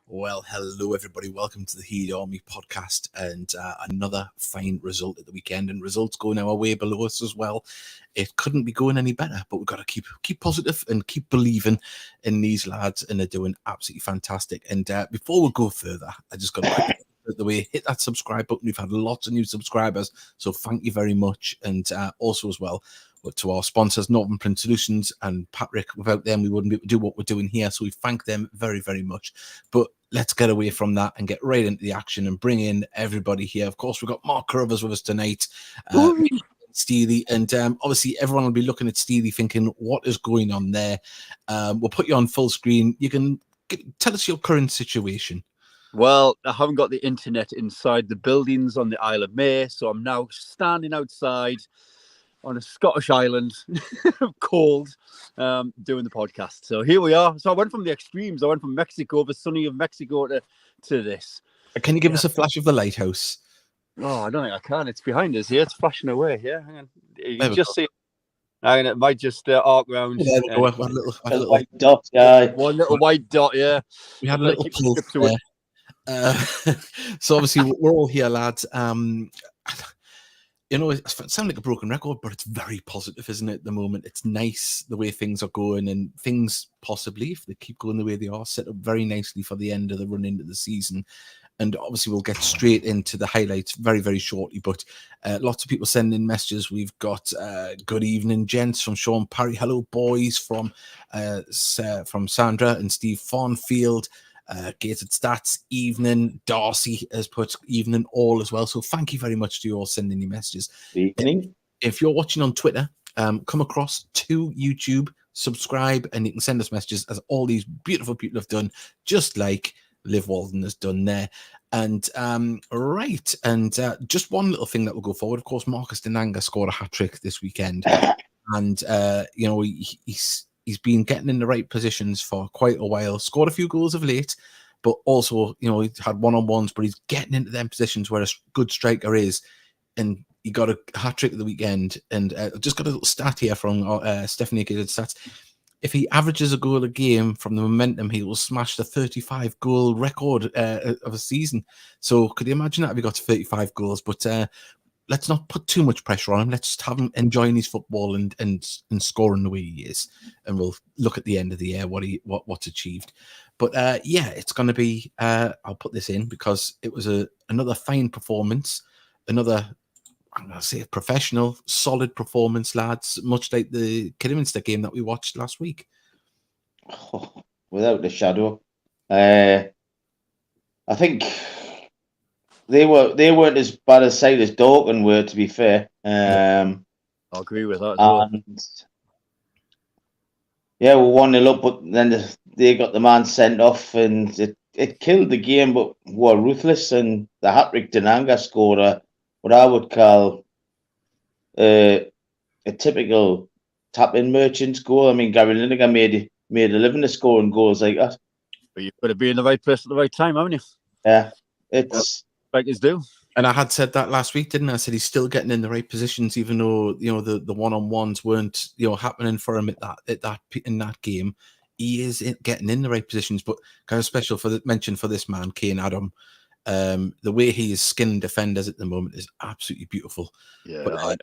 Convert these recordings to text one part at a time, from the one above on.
Well, hello everybody. Welcome to the Heed Army podcast, and another fine result at the weekend, and results going our way below us as well. It couldn't be going any better, but we've got to keep positive and keep believing in these lads, and they're doing absolutely fantastic. And before we go further, I just got to quickly the way hit that subscribe button. We've had lots of new subscribers, so thank you very much. And also as well, to our sponsors, Northern Print Solutions and Patrick. Without them, we wouldn't be able to do what we're doing here. So we thank them very, very much. But let's get away from that and get right into the action and bring in everybody here. Of course, we've got Mark Carruthers with us tonight, Steely, and obviously everyone will be looking at Steely thinking, what is going on there? We'll put you on full screen. You can tell us your current situation. Well, I haven't got the internet inside the buildings on the Isle of May, so I'm now standing outside on a Scottish island, cold, doing the podcast. So here we are. So I went from the extremes. I went from Mexico, the sunny of Mexico, to this. Can you give us a flash of the lighthouse? Oh, I don't think I can. It's behind us here. It's flashing away here. Hang on. You can just see. Hang on, it might just arc round. Yeah, one little white dot, guy. One little white dot, yeah. We had a little pulse there. So obviously we're all here, lads. You know, it sounds like a broken record, but it's very positive, isn't it, at the moment? It's nice the way things are going, and things possibly, if they keep going the way they are, set up very nicely for the end of the run into the season. And obviously we'll get straight into the highlights very, very shortly, but lots of people sending messages. We've got good evening, gents, from Sean Parry. Hello, boys, from Sandra and Steve Farnfield. Gated Stats, evening. Darcy has put evening all as well. So thank you very much to you all sending your messages. Evening. If you're watching on Twitter, come across to YouTube, subscribe, and you can send us messages, as all these beautiful people have done, just like Liv Walden has done there. And right, and just one little thing that will go forward. Of course, Marcus Dinanga scored a hat-trick this weekend, and you know, he's been getting in the right positions for quite a while. Scored a few goals of late, but also, you know, he's had one-on-ones, but he's getting into them positions where a good striker is. And he got a hat-trick at the weekend. And just got a little stat here from Stephanie Gated Stats. If he averages a goal a game from the momentum, he will smash the 35-goal record of a season. So could you imagine that if he got to 35 goals? But let's not put too much pressure on him. Let's just have him enjoying his football and scoring the way he is, and we'll look at the end of the year what's achieved. But yeah, it's going to be. I'll put this in because it was another fine performance, another, I'm going to say, a professional, solid performance, lads. Much like the Kidderminster game that we watched last week. Oh, without a shadow, I think. They weren't as bad a side as Dorking were, to be fair. I agree with that as well. And yeah, we're 1-0 up, but then they got the man sent off, and it killed the game. But were ruthless, and the hat-trick Dinanga scored what I would call a typical tap-in merchant's goal. I mean, Gary Lineker made a living of scoring goals like that. But you've got to be in the right place at the right time, haven't you? Yeah, it's. Like do. And I had said that last week, didn't I? I said he's still getting in the right positions, even though, you know, the one-on-ones weren't, you know, happening for him in that game. He is getting in the right positions. But kind of special mention for this man, Kane Adam. The way he is skinning defenders at the moment is absolutely beautiful. Yeah, but,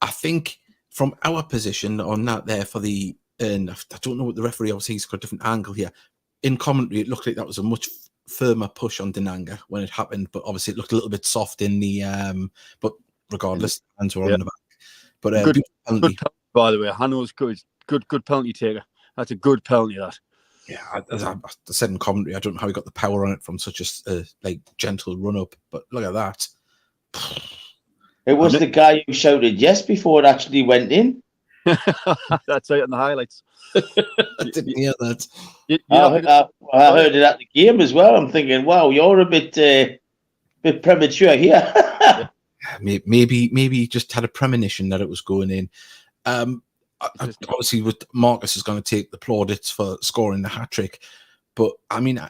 I think from our position on that there for the, and I don't know what the referee, obviously he's got a different angle here. In commentary, it looked like that was a much firmer push on Dinanga when it happened, but obviously it looked a little bit soft in the but regardless, hands were on the back. But good penalty, by the way. Hano's good penalty taker. That's a good penalty, that. Yeah, as I said in commentary, I don't know how he got the power on it from such a like gentle run up, but look at that. It was the guy who shouted yes before it actually went in. That's right in the highlights. I didn't hear that. I heard it at the game as well. I'm thinking, wow, you're a bit premature here. maybe he just had a premonition that it was going in. Obviously, with Marcus is going to take the plaudits for scoring the hat trick, but I mean,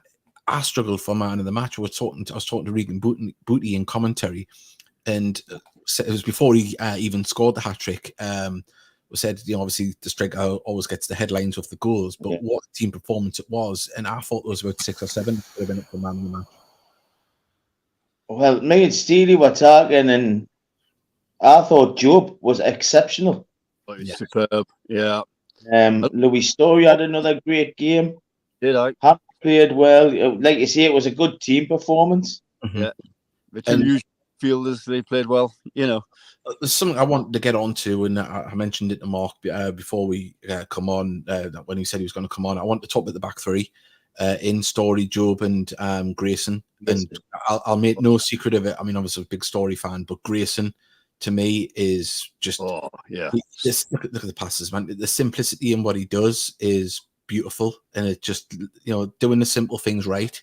I struggled for man of the match. I was talking to Regan Booty in commentary, and it was before he even scored the hat trick. said, obviously the striker always gets the headlines with the goals, but what team performance it was, and I thought it was about 6 or 7 that could have been up for man of the match. Well, me and Steely were talking, and I thought Jobe was exceptional. Superb, yeah. Louis Storey had another great game. Did I? Hunt played well. Like you say, it was a good team performance. Yeah. The two usual fielders, they played well, There's something I wanted to get onto, and I mentioned it to Mark before we come on, when he said he was going to come on. I want to talk about the back three in Storey, Jobe, and Grayson. And I'll make no secret of it. I mean, obviously, I'm a big Storey fan, but Grayson, to me, is just... Oh, yeah. Look at the passes, man. The simplicity in what he does is beautiful, and it just, doing the simple things right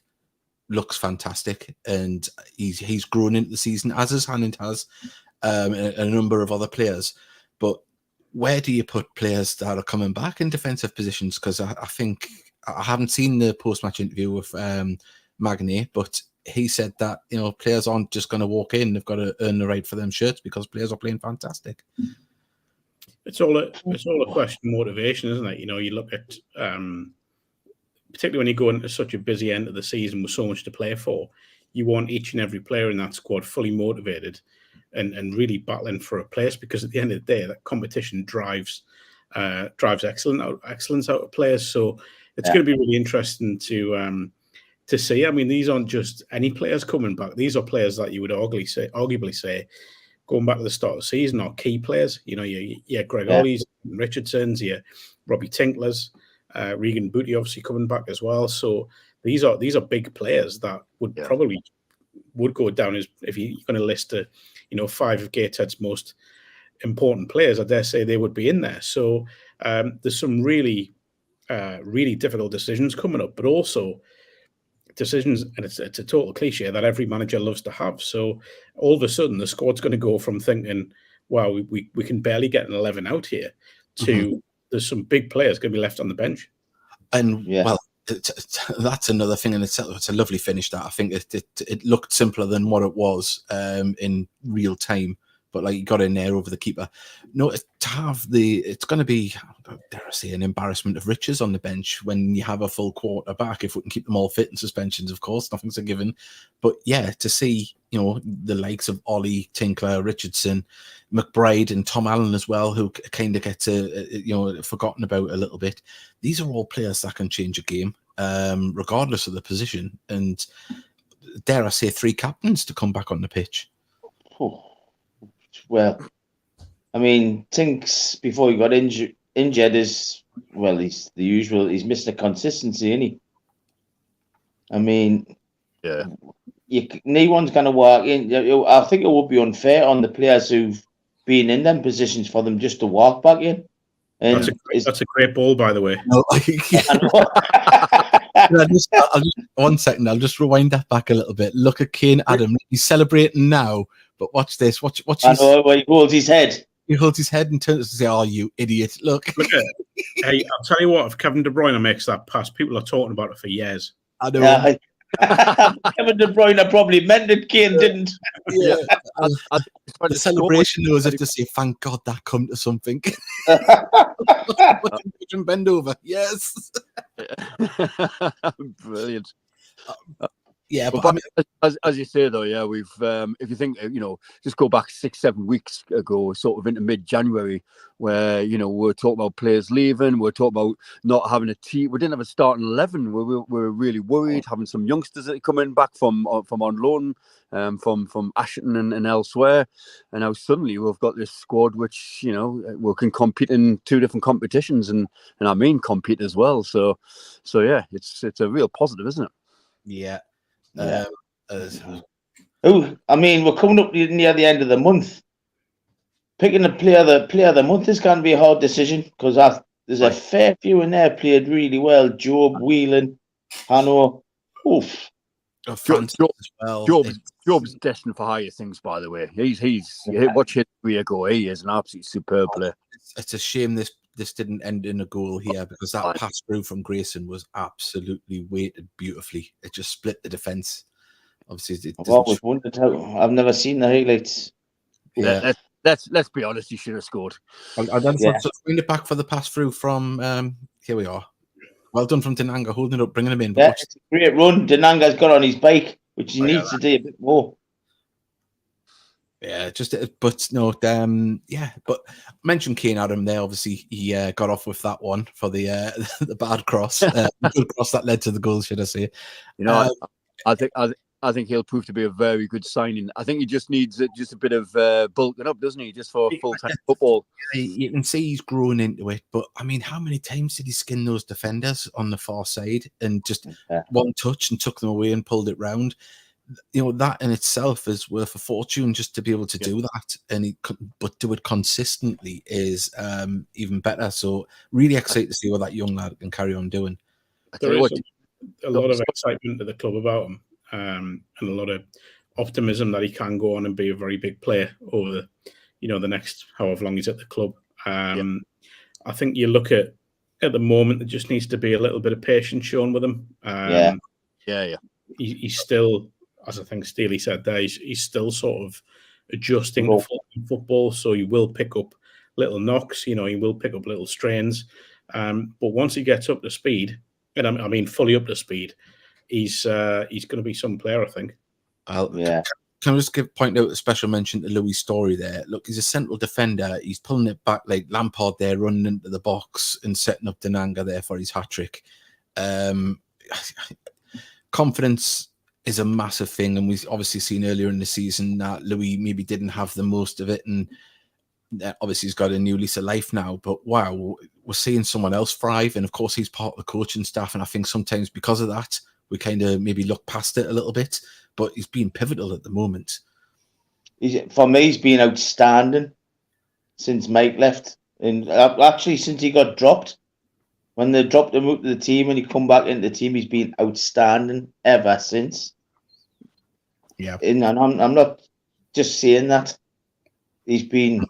looks fantastic. And he's grown into the season, as his Hannant has, and a number of other players. But where do you put players that are coming back in defensive positions? Because I think I haven't seen the post-match interview with Magne, but he said that players aren't just going to walk in; they've got to earn the right for them shirts because players are playing fantastic. It's all a question of motivation, isn't it? You look at particularly when you go into such a busy end of the season with so much to play for, you want each and every player in that squad fully motivated and really battling for a place, because at the end of the day, that competition drives excellence out of players. So it's going to be really interesting to see. I mean, these aren't just any players coming back. These are players that you would arguably say, going back to the start of the season, are key players. Greg Ollie's, Richardson's, Robbie Tinklers, Regan Booty obviously coming back as well. So these are big players that would probably go down as, if you're going to list 5 of Gateshead's most important players, I dare say they would be in there. So there's some really difficult decisions coming up, but also decisions, and it's a total cliche that every manager loves to have. So all of a sudden the squad's going to go from thinking, wow, we can barely get an 11 out here, to there's some big players going to be left on the bench. And well, that's another thing, and it's a lovely finish. That I think it looked simpler than what it was in real time, but like you got in there over the keeper. No, to have it's going to be, dare I say, an embarrassment of riches on the bench when you have a full quarter back. If we can keep them all fit in suspensions, of course, nothing's a given. But yeah, to see the likes of Ollie, Tinkler, Richardson, McBride, and Tom Allen as well, who kind of get forgotten about a little bit. These are all players that can change a game, regardless of the position. And dare I say, 3 captains to come back on the pitch. Well, I mean, Tinks, before he got injured is, well, he's the usual. He's missed the consistency, isn't he? I mean, no one's going to walk in. I think it would be unfair on the players who've been in them positions for them just to walk back in. And that's a great ball, by the way. No, one second. I'll just rewind that back a little bit. Look at Kane Adam. He's celebrating now, but watch this. Watch. I know where he holds his head. He holds his head and turns to say, "Oh, you idiot! Look." Look at it. Hey, I'll tell you what. If Kevin De Bruyne makes that pass, people are talking about it for years. I know. Kevin De Bruyne probably meant it. Kane didn't. Yeah. The celebration was as if to say, "Thank God that come to something." Bend over. Yes. Brilliant. Yeah, but I mean, as you say though, we've if you think just go back 6-7 weeks ago, sort of into mid-January, where we're talking about players leaving, we're talking about not having a team. We didn't have a starting 11. We were really worried, having some youngsters that are coming back from on loan, from Ashton and elsewhere, and now suddenly we've got this squad which we can compete in 2 different competitions, and I mean compete as well. So yeah, it's a real positive, isn't it? Yeah. I mean, we're coming up near the end of the month. Picking the player of the month is going to be a hard decision, because there's a fair few in there played really well. Jobe, Whelan, Hano. Oof. Jobe's destined for higher things, by the way. He's watch his career go. He is an absolutely superb player. It's a shame this didn't end in a goal here, because that pass through from Grayson was absolutely weighted beautifully. It just split the defence. Obviously, I've always wondered how. I've never seen the highlights. Yeah, let's be honest, he should have scored. I just bring it back for the pass through from here we are. Well done from Dinanga, holding it up, bringing him in. Yeah, it's a great run. Dinanga's got on his bike, which he needs to do a bit more. Yeah, but no, but mention Kane Adam there. Obviously, he got off with that one for the the bad cross, good cross that led to the goal, should I say? You know, I think he'll prove to be a very good signing. I think he just needs just a bit of bulking up, doesn't he? Just for full-time football. You can see he's growing into it, but I mean, how many times did he skin those defenders on the far side and just one touch and took them away and pulled it round? You know, that in itself is worth a fortune just to be able to do that, and but do it consistently is even better. So really excited to see what that young lad can carry on doing. There is a lot of excitement at the club about him, and a lot of optimism that he can go on and be a very big player over the next however long he's at the club. I think you look at the moment, there just needs to be a little bit of patience shown with him. He's still, as I think Steely said there, he's still sort of adjusting to football, so he will pick up little knocks, he will pick up little strains. But once he gets up to speed, and I mean fully up to speed, he's going to be some player, I think. Can I just point out a special mention to Louis' Storey there? Look, he's a central defender. He's pulling it back like Lampard there, running into the box and setting up Dinanga there for his hat-trick. Confidence is a massive thing, and we've obviously seen earlier in the season that Louis maybe didn't have the most of it, and obviously he's got a new lease of life now, but wow, we're seeing someone else thrive, and of course he's part of the coaching staff, and I think sometimes because of that, we kind of maybe look past it a little bit, but he's been pivotal at the moment. For me, he's been outstanding since Mike left, and actually since he got dropped. When they dropped him out to the team and he come back into the team, he's been outstanding ever since. Yeah. And I'm not just saying that. He's been,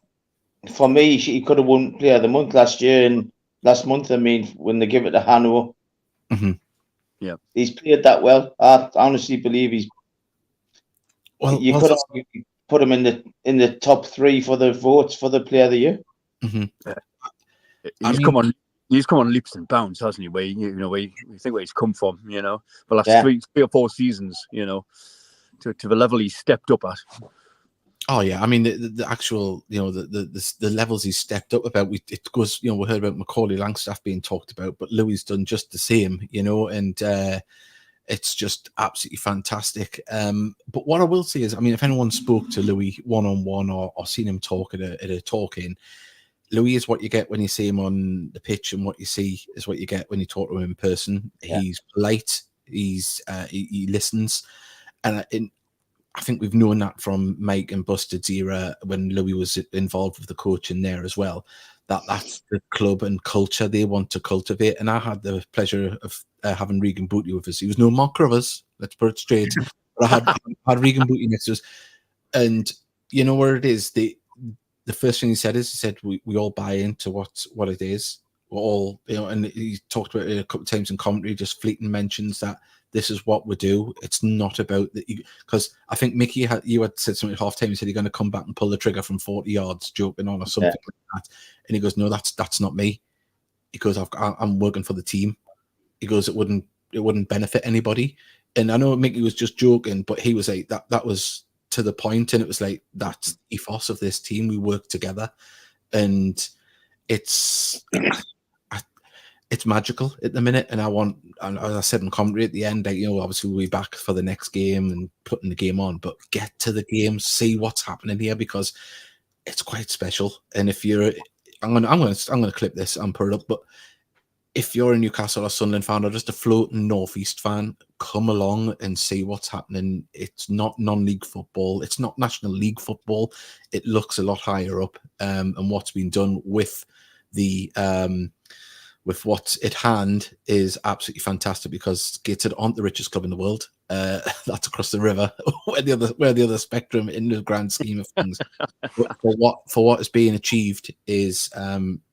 for me, he could have won Player of the Month last year. And last month, I mean, when they give it to Hano. Mm-hmm. Yeah. He's played that well. I honestly believe he's. You could have put him in the top 3 for the votes for the Player of the Year. Mm-hmm. He's come on leaps and bounds, hasn't he? Where you think where he's come from, the last 3 or 4 seasons, to the level he's stepped up at. Oh yeah, I mean the actual, the levels he's stepped up about. It goes, we heard about Macaulay Langstaff being talked about, but Louis done just the same, and it's just absolutely fantastic. But what I will say is, I mean, if anyone spoke to Louis one-on-one or seen him talk at a talk-in, Louis is what you get when you see him on the pitch, and what you see is what you get when you talk to him in person. Yeah. He's polite. He listens, and I think we've known that from Mike and Busted's era when Louis was involved with the coaching there as well. That's the club and culture they want to cultivate. And I had the pleasure of having Regan Booty with us. He was no mocker of us. Let's put it straight. But I had Regan Booty next to us, and you know where it is. The first thing he said we all buy into what it is. We're all, and he talked about it a couple of times in commentary, just fleeting mentions that this is what we do. It's not about because I think Mickey you had said something at half time. He said you're going to come back and pull the trigger from 40 yards, joking on or something like that. And he goes, no, that's not me. He goes, I'm working for the team. He goes, it wouldn't benefit anybody. And I know Mickey was just joking, but he was like that was to the point, and it was like that's the ethos of this team. We work together, and it's magical at the minute. And as I said in commentary at the end, obviously we'll be back for the next game and putting the game on, but get to the game, see what's happening here, because it's quite special. And if you're, I'm gonna clip this and put it up, but if you're a Newcastle or Sunderland fan or just a floating Northeast fan, come along and see what's happening. It's not non-league football. It's not National League football. It looks a lot higher up, and what's been done with the with what's at hand is absolutely fantastic, because Gateshead aren't the richest club in the world. That's across the river, where the other spectrum in the grand scheme of things. for what is being achieved is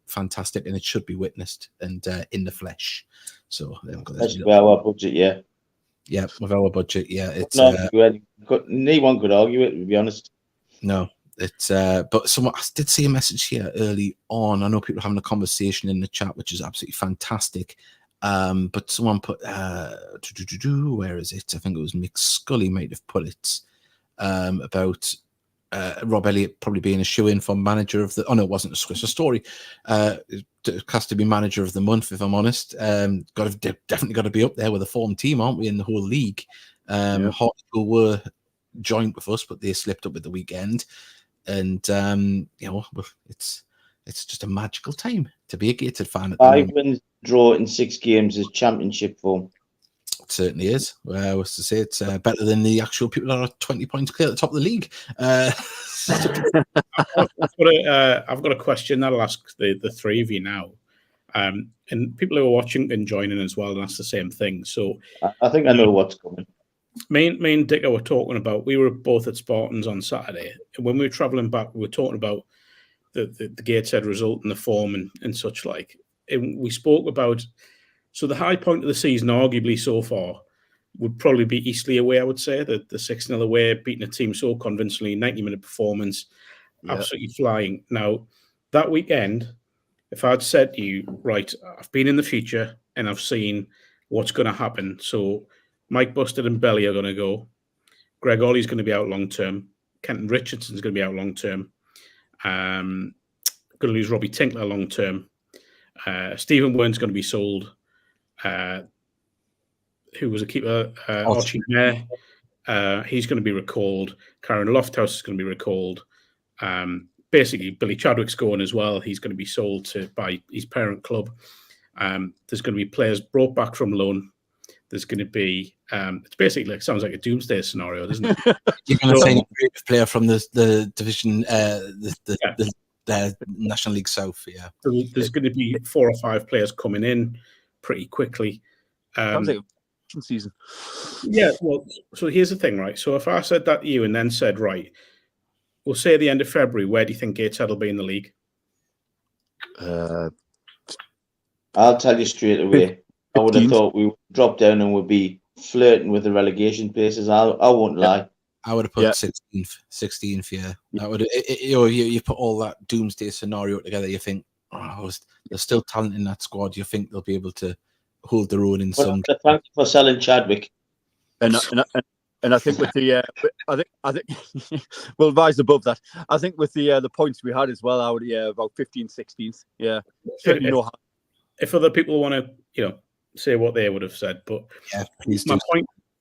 fantastic, and it should be witnessed and in the flesh. So that's our budget, with our budget, it's no one could argue it, to be honest. No, It's but someone I did see a message here early on. I know people are having a conversation in the chat, which is absolutely fantastic. But someone put where is it? I think it was Mick Scully might have put it about Rob Elliott probably being a shoe-in for manager of the. Oh no, it wasn't a Storey. Has to be manager of the month, if I'm honest. Definitely got to be up there with a form team, aren't we, in the whole league? Hartlepool were joined with us, but they slipped up at the weekend, and it's just a magical time to be a Gateshead fan. At the 5 wins, draw in 6 games is championship form. It certainly is. I was to say it's better than the actual people that are 20 points clear at the top of the league. I've got a question that I'll ask the three of you now, and people who are watching can join in as well, and that's the same thing. So I think I know what's coming. Me and Dicker were talking about. We were both at Spartans on Saturday, and when we were travelling back, we were talking about the Gateshead result and the form and such like. And we spoke about. So the high point of the season, arguably so far, would probably be Eastleigh away, I would say. The 6-0 away, beating a team so convincingly, 90-minute performance, absolutely flying. Now, that weekend, if I'd said to you, right, I've been in the future and I've seen what's going to happen. So Mike Bustard and Belly are going to go. Greg Ollie's going to be out long-term. Kenton Richardson's going to be out long-term. Going to lose Robbie Tinkler long-term. Stephen Wern's going to be sold. Who was a keeper? Archie Mayer. He's going to be recalled. Karen Lofthouse is going to be recalled. Basically, Billy Chadwick's going as well. He's going to be sold by his parent club. There's going to be players brought back from loan. There's going to be. It's basically sounds like a doomsday scenario, doesn't it? You're going to sign a player from the division, the National League South. Yeah, so there's going to be 4 or 5 players coming in pretty quickly. Sounds like a season. Yeah, well, so here's the thing, right? So if I said that to you and then said, right, we'll say at the end of February, where do you think Gateshead will be in the league? I'll tell you straight away. I would have thought we would drop down and would be flirting with the relegation places. I won't lie. I would have put 16th. Yeah, that would. You put all that doomsday scenario together. You think, there's still talent in that squad. You think they'll be able to hold their own in some. Thank you for selling Chadwick. And I think with the I think we'll rise above that. I think with the points we had as well, I would about 15th, 16th. Yeah, if other people want to say what they would have said, but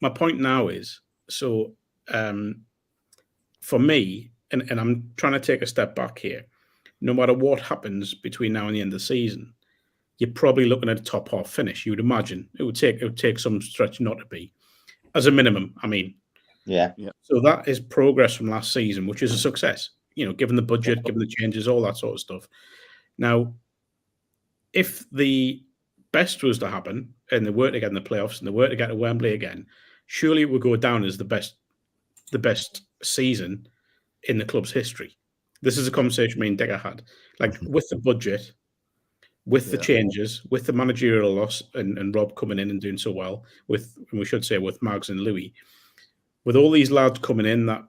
my point now is so for me, and I'm trying to take a step back here. No matter what happens between now and the end of the season, you're probably looking at a top half finish. You would imagine it would take some stretch not to be, as a minimum. I mean, yeah. So that is progress from last season, which is a success. Given the budget, given the changes, all that sort of stuff. Now, if the best was to happen and they were to get in the playoffs and they were to get to Wembley again, surely it would go down as the best season in the club's history. This is a conversation me and Digger had. Like with the budget, with the changes, with the managerial loss and Rob coming in and doing so well, with Mags and Louis, with all these lads coming in that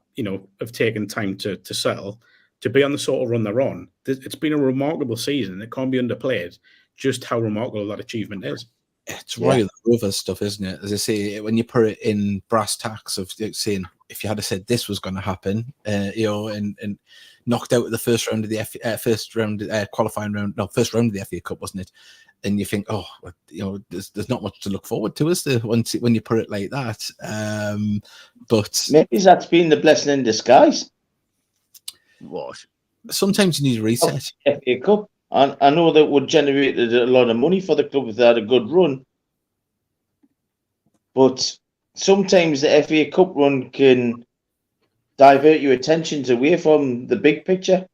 have taken time to settle, to be on the sort of run they're on, it's been a remarkable season. It can't be underplayed just how remarkable that achievement is. It's Royal Rovers stuff, isn't it? As I say, when you put it in brass tacks of saying, if you had said this was going to happen, and knocked out at the first round of the qualifying round, first round of the FA Cup, wasn't it? And you think, there's not much to look forward to, is there? When you put it like that, but maybe that's been the blessing in disguise. What? Sometimes you need a reset. FA Cup. I know that would generate a lot of money for the club if they had a good run. But sometimes the FA Cup run can divert your attentions away from the big picture.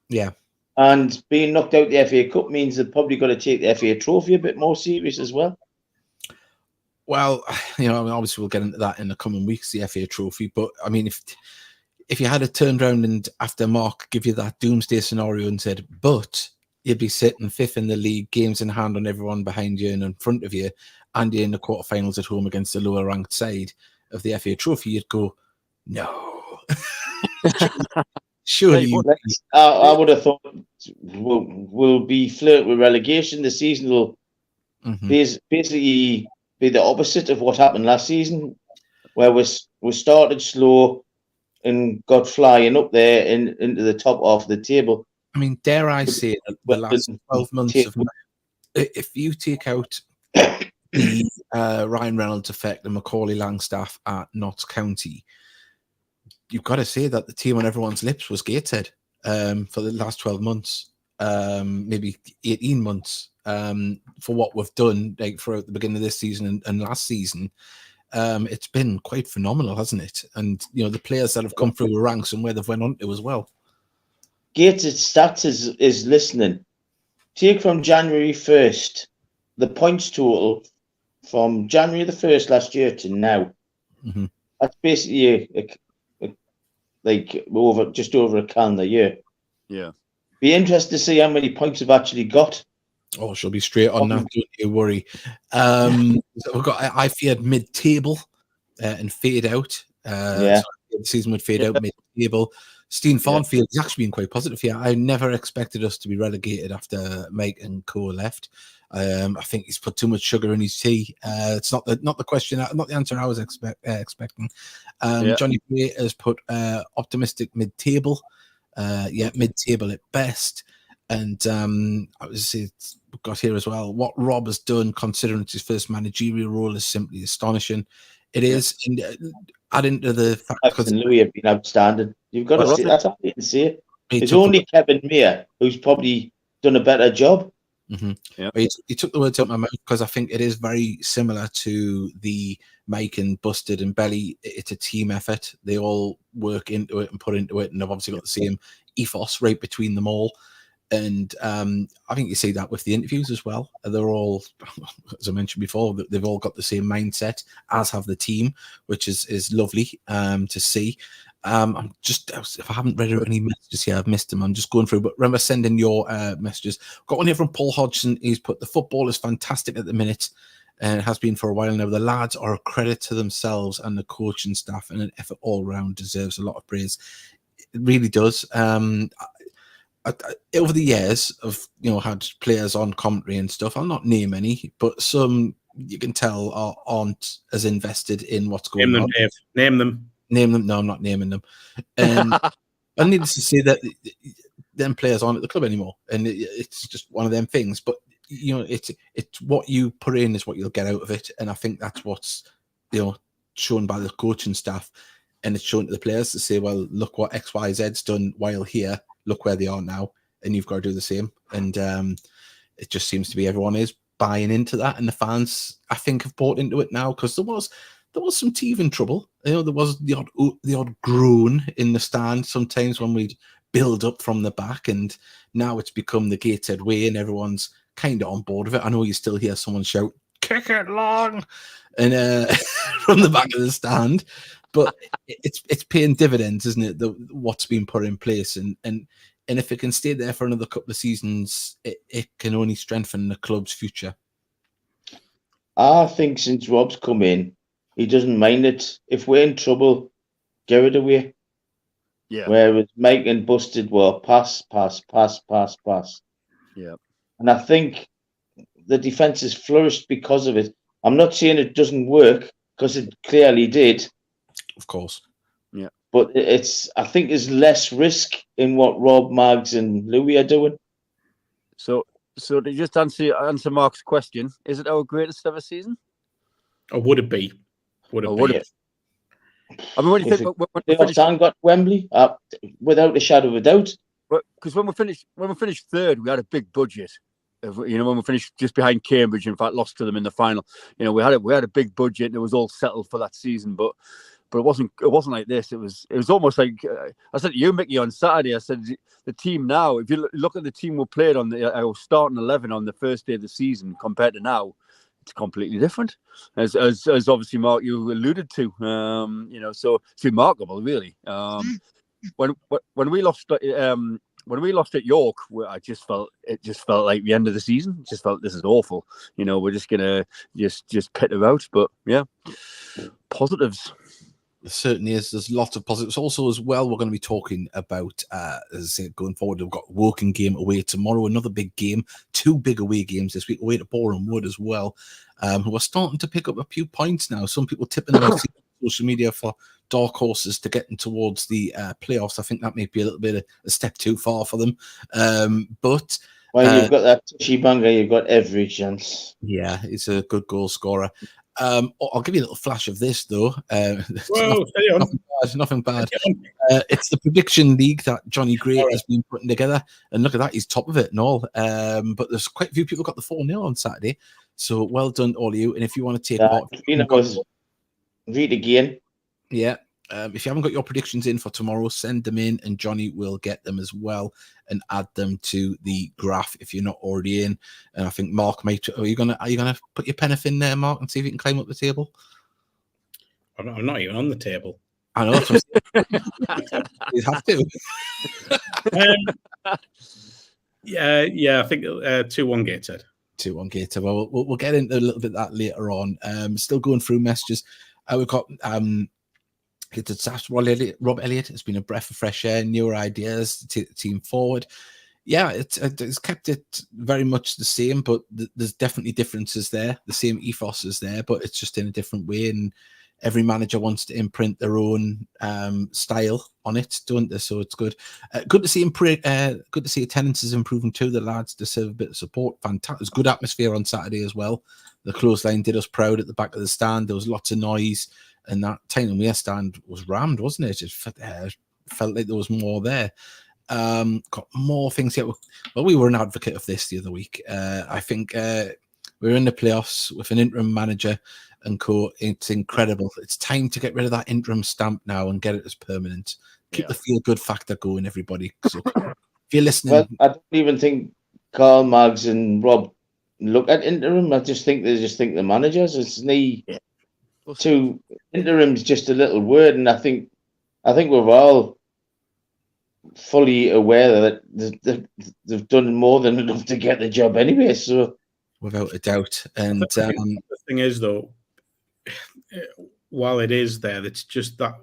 Yeah. And being knocked out the FA Cup means they've probably got to take the FA Trophy a bit more serious as well. Well, obviously we'll get into that in the coming weeks, the FA Trophy. But, I mean, if you had turned around and after Mark give you that doomsday scenario and said, but you'd be sitting 5th in the league, games in hand on everyone behind you and in front of you, and you're in the quarterfinals at home against the lower ranked side of the FA Trophy, you'd go, no, Surely, I would have thought we'll be flirt with relegation. The season will basically be the opposite of what happened last season, where we started slow and got flying up there into the top half of the table. I mean, dare I say that the last 12 months of, if you take out the Ryan Reynolds effect and Macaulay Langstaff at Notts County, you've got to say that the team on everyone's lips was Gateshead for the last 12 months, maybe 18 months, for what we've done like throughout the beginning of this season and last season. It's been quite phenomenal, hasn't it? And the players that have come through the ranks and where they've went on to as well. Gateshead Stats is listening. Take from January 1st, the points total from January the 1st last year to now. That's basically just over a calendar year. Yeah. Be interested to see how many points we've actually got. Oh, she'll be straight on that. Don't you worry. We've got I feared mid-table and fade out. So the season would fade out mid-table. Steen Farnfield has actually been quite positive here. I never expected us to be relegated after Mike and Co left. I think he's put too much sugar in his tea. It's not the question, not the answer I was expecting. Johnny Gray has put optimistic mid-table. Mid-table at best. And we've got here as well. What Rob has done, considering it's his first managerial role, is simply astonishing. It is. And add into the fact because Louis have been outstanding. You've got to see that's how you can see it. It's only Kevin Mayer who's probably done a better job. He took the words out of my mouth because I think it is very similar to the Mike and Busted and Belly. It's a team effort. They all work into it and put into it, and they've obviously got the same ethos right between them all. And I think you see that with the interviews as well. They're all, as I mentioned before, they've all got the same mindset, as have the team, which is lovely to see. I'm just, if I haven't read any messages here, I've missed them. I'm just going through. But remember sending your messages. Got one here from Paul Hodgson. He's put, the football is fantastic at the minute, and it has been for a while now. The lads are a credit to themselves and the coach and staff, and an effort all round deserves a lot of praise. It really does. Over the years, I've had players on commentary and stuff. I'll not name any, but some you can tell aren't as invested in what's going on. Dave. Name them. Name them. No, I'm not naming them. And I need to say that them players aren't at the club anymore, and it's just one of them things. But it's what you put in is what you'll get out of it, and I think that's what's shown by the coaching staff, and it's shown to the players to say, well, look what XYZ's done while here. Look where they are now, and you've got to do the same. And it just seems to be everyone is buying into that, and the fans, I think, have bought into it now, because there was some teething trouble. There was the odd groan in the stand sometimes when we'd build up from the back, and now it's become the Gateshead way, and everyone's kind of on board with it. I know you still hear someone shout, "Kick it long," and from the back of the stand. But it's paying dividends, isn't it? What's been put in place, and if it can stay there for another couple of seasons, it can only strengthen the club's future. I think since Rob's come in, he doesn't mind it. If we're in trouble, get it away. Yeah. Whereas Mike and Busted were pass. Yeah. And I think the defence has flourished because of it. I'm not saying it doesn't work, because it clearly did. Of course. Yeah. But I think there's less risk in what Rob, Mags and Louis are doing. So to just answer Mark's question, is it our greatest ever season? Or would it be? Would it be? I mean, when you think when got Wembley, without a shadow of a doubt. Because when we finished third, we had a big budget. When we finished just behind Cambridge, in fact, lost to them in the final. We had a big budget, and it was all settled for that season. But it wasn't like this. It was almost like I said to you, Mickey, on Saturday. I said the team now. If you look at the team we played on, our starting 11 on the first day of the season compared to now, it's completely different. As obviously Mark, you alluded to. So it's remarkable, really. When we lost. When we lost at York, it just felt like the end of the season. It just felt, this is awful. We're just gonna just pit her out. But yeah, positives. There certainly is. There's lots of positives. Also, as well, we're going to be talking about, as I say, going forward, we've got Woking game away tomorrow, another big game, 2 big away games this week, away to Boreham Wood as well. We're starting to pick up a few points now. Some people tipping them on social media for dark horses to getting towards the playoffs. I think that may be a little bit a step too far for them. But well, you've got that Tushy Banga, you've got every chance. Yeah, he's a good goal scorer. I'll give you a little flash of this, though. Whoa, nothing bad. It's the prediction league that Johnny Gray has been putting together. And look at that, he's top of it and all. But there's quite a few people got the 4-0 on Saturday. So well done, all of you. And if you want to take part... Read again. Yeah. If you haven't got your predictions in for tomorrow, send them in and Johnny will get them as well and add them to the graph if you're not already in. And I think Mark might. Are you gonna put your pen in there, Mark, and see if you can climb up the table? I'm not even on the table. I know. That's what you have to. Yeah. I think 2-1 Gateshead. 2-1 Gateshead. Well, we'll get into a little bit of that later on. Still going through messages. We've got. Rob Elliott has been a breath of fresh air, newer ideas to take the team forward. Yeah, it's kept it very much the same, but there's definitely differences there. The same ethos is there, but it's just in a different way. And every manager wants to imprint their own style on it, don't they? So it's good. Good to see good to see attendance is improving too. The lads deserve a bit of support. Fantastic, good atmosphere on Saturday as well. The clothesline did us proud at the back of the stand. There was lots of noise. And that Tyne Weir stand was rammed, wasn't it? It felt like there was more there. Got more things here. Well, we were an advocate of this the other week. I think we're in the playoffs with an interim manager and co. It's incredible. It's time to get rid of that interim stamp now and get it as permanent. Keep the feel-good factor going, everybody. So if you're listening... Well, I don't even think Carl, Mags and Rob look at interim. I just think they think the managers. It's to interim's just a little word, and I think we're all fully aware that they've done more than enough to get the job anyway. So, without a doubt, and the thing is, though, while it is there, it's just that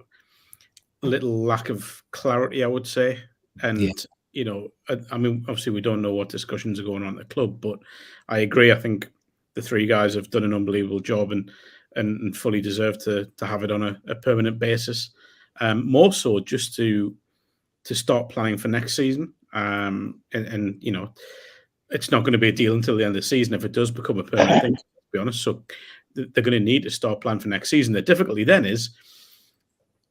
little lack of clarity, I would say, and you know, I mean, obviously, we don't know what discussions are going on at the club, but I agree. I think the 3 guys have done an unbelievable job and fully deserve to have it on a permanent basis. More so just to start planning for next season. And you know, it's not going to be a deal until the end of the season if it does become a permanent thing, to be honest. So they're going to need to start planning for next season. The difficulty then is,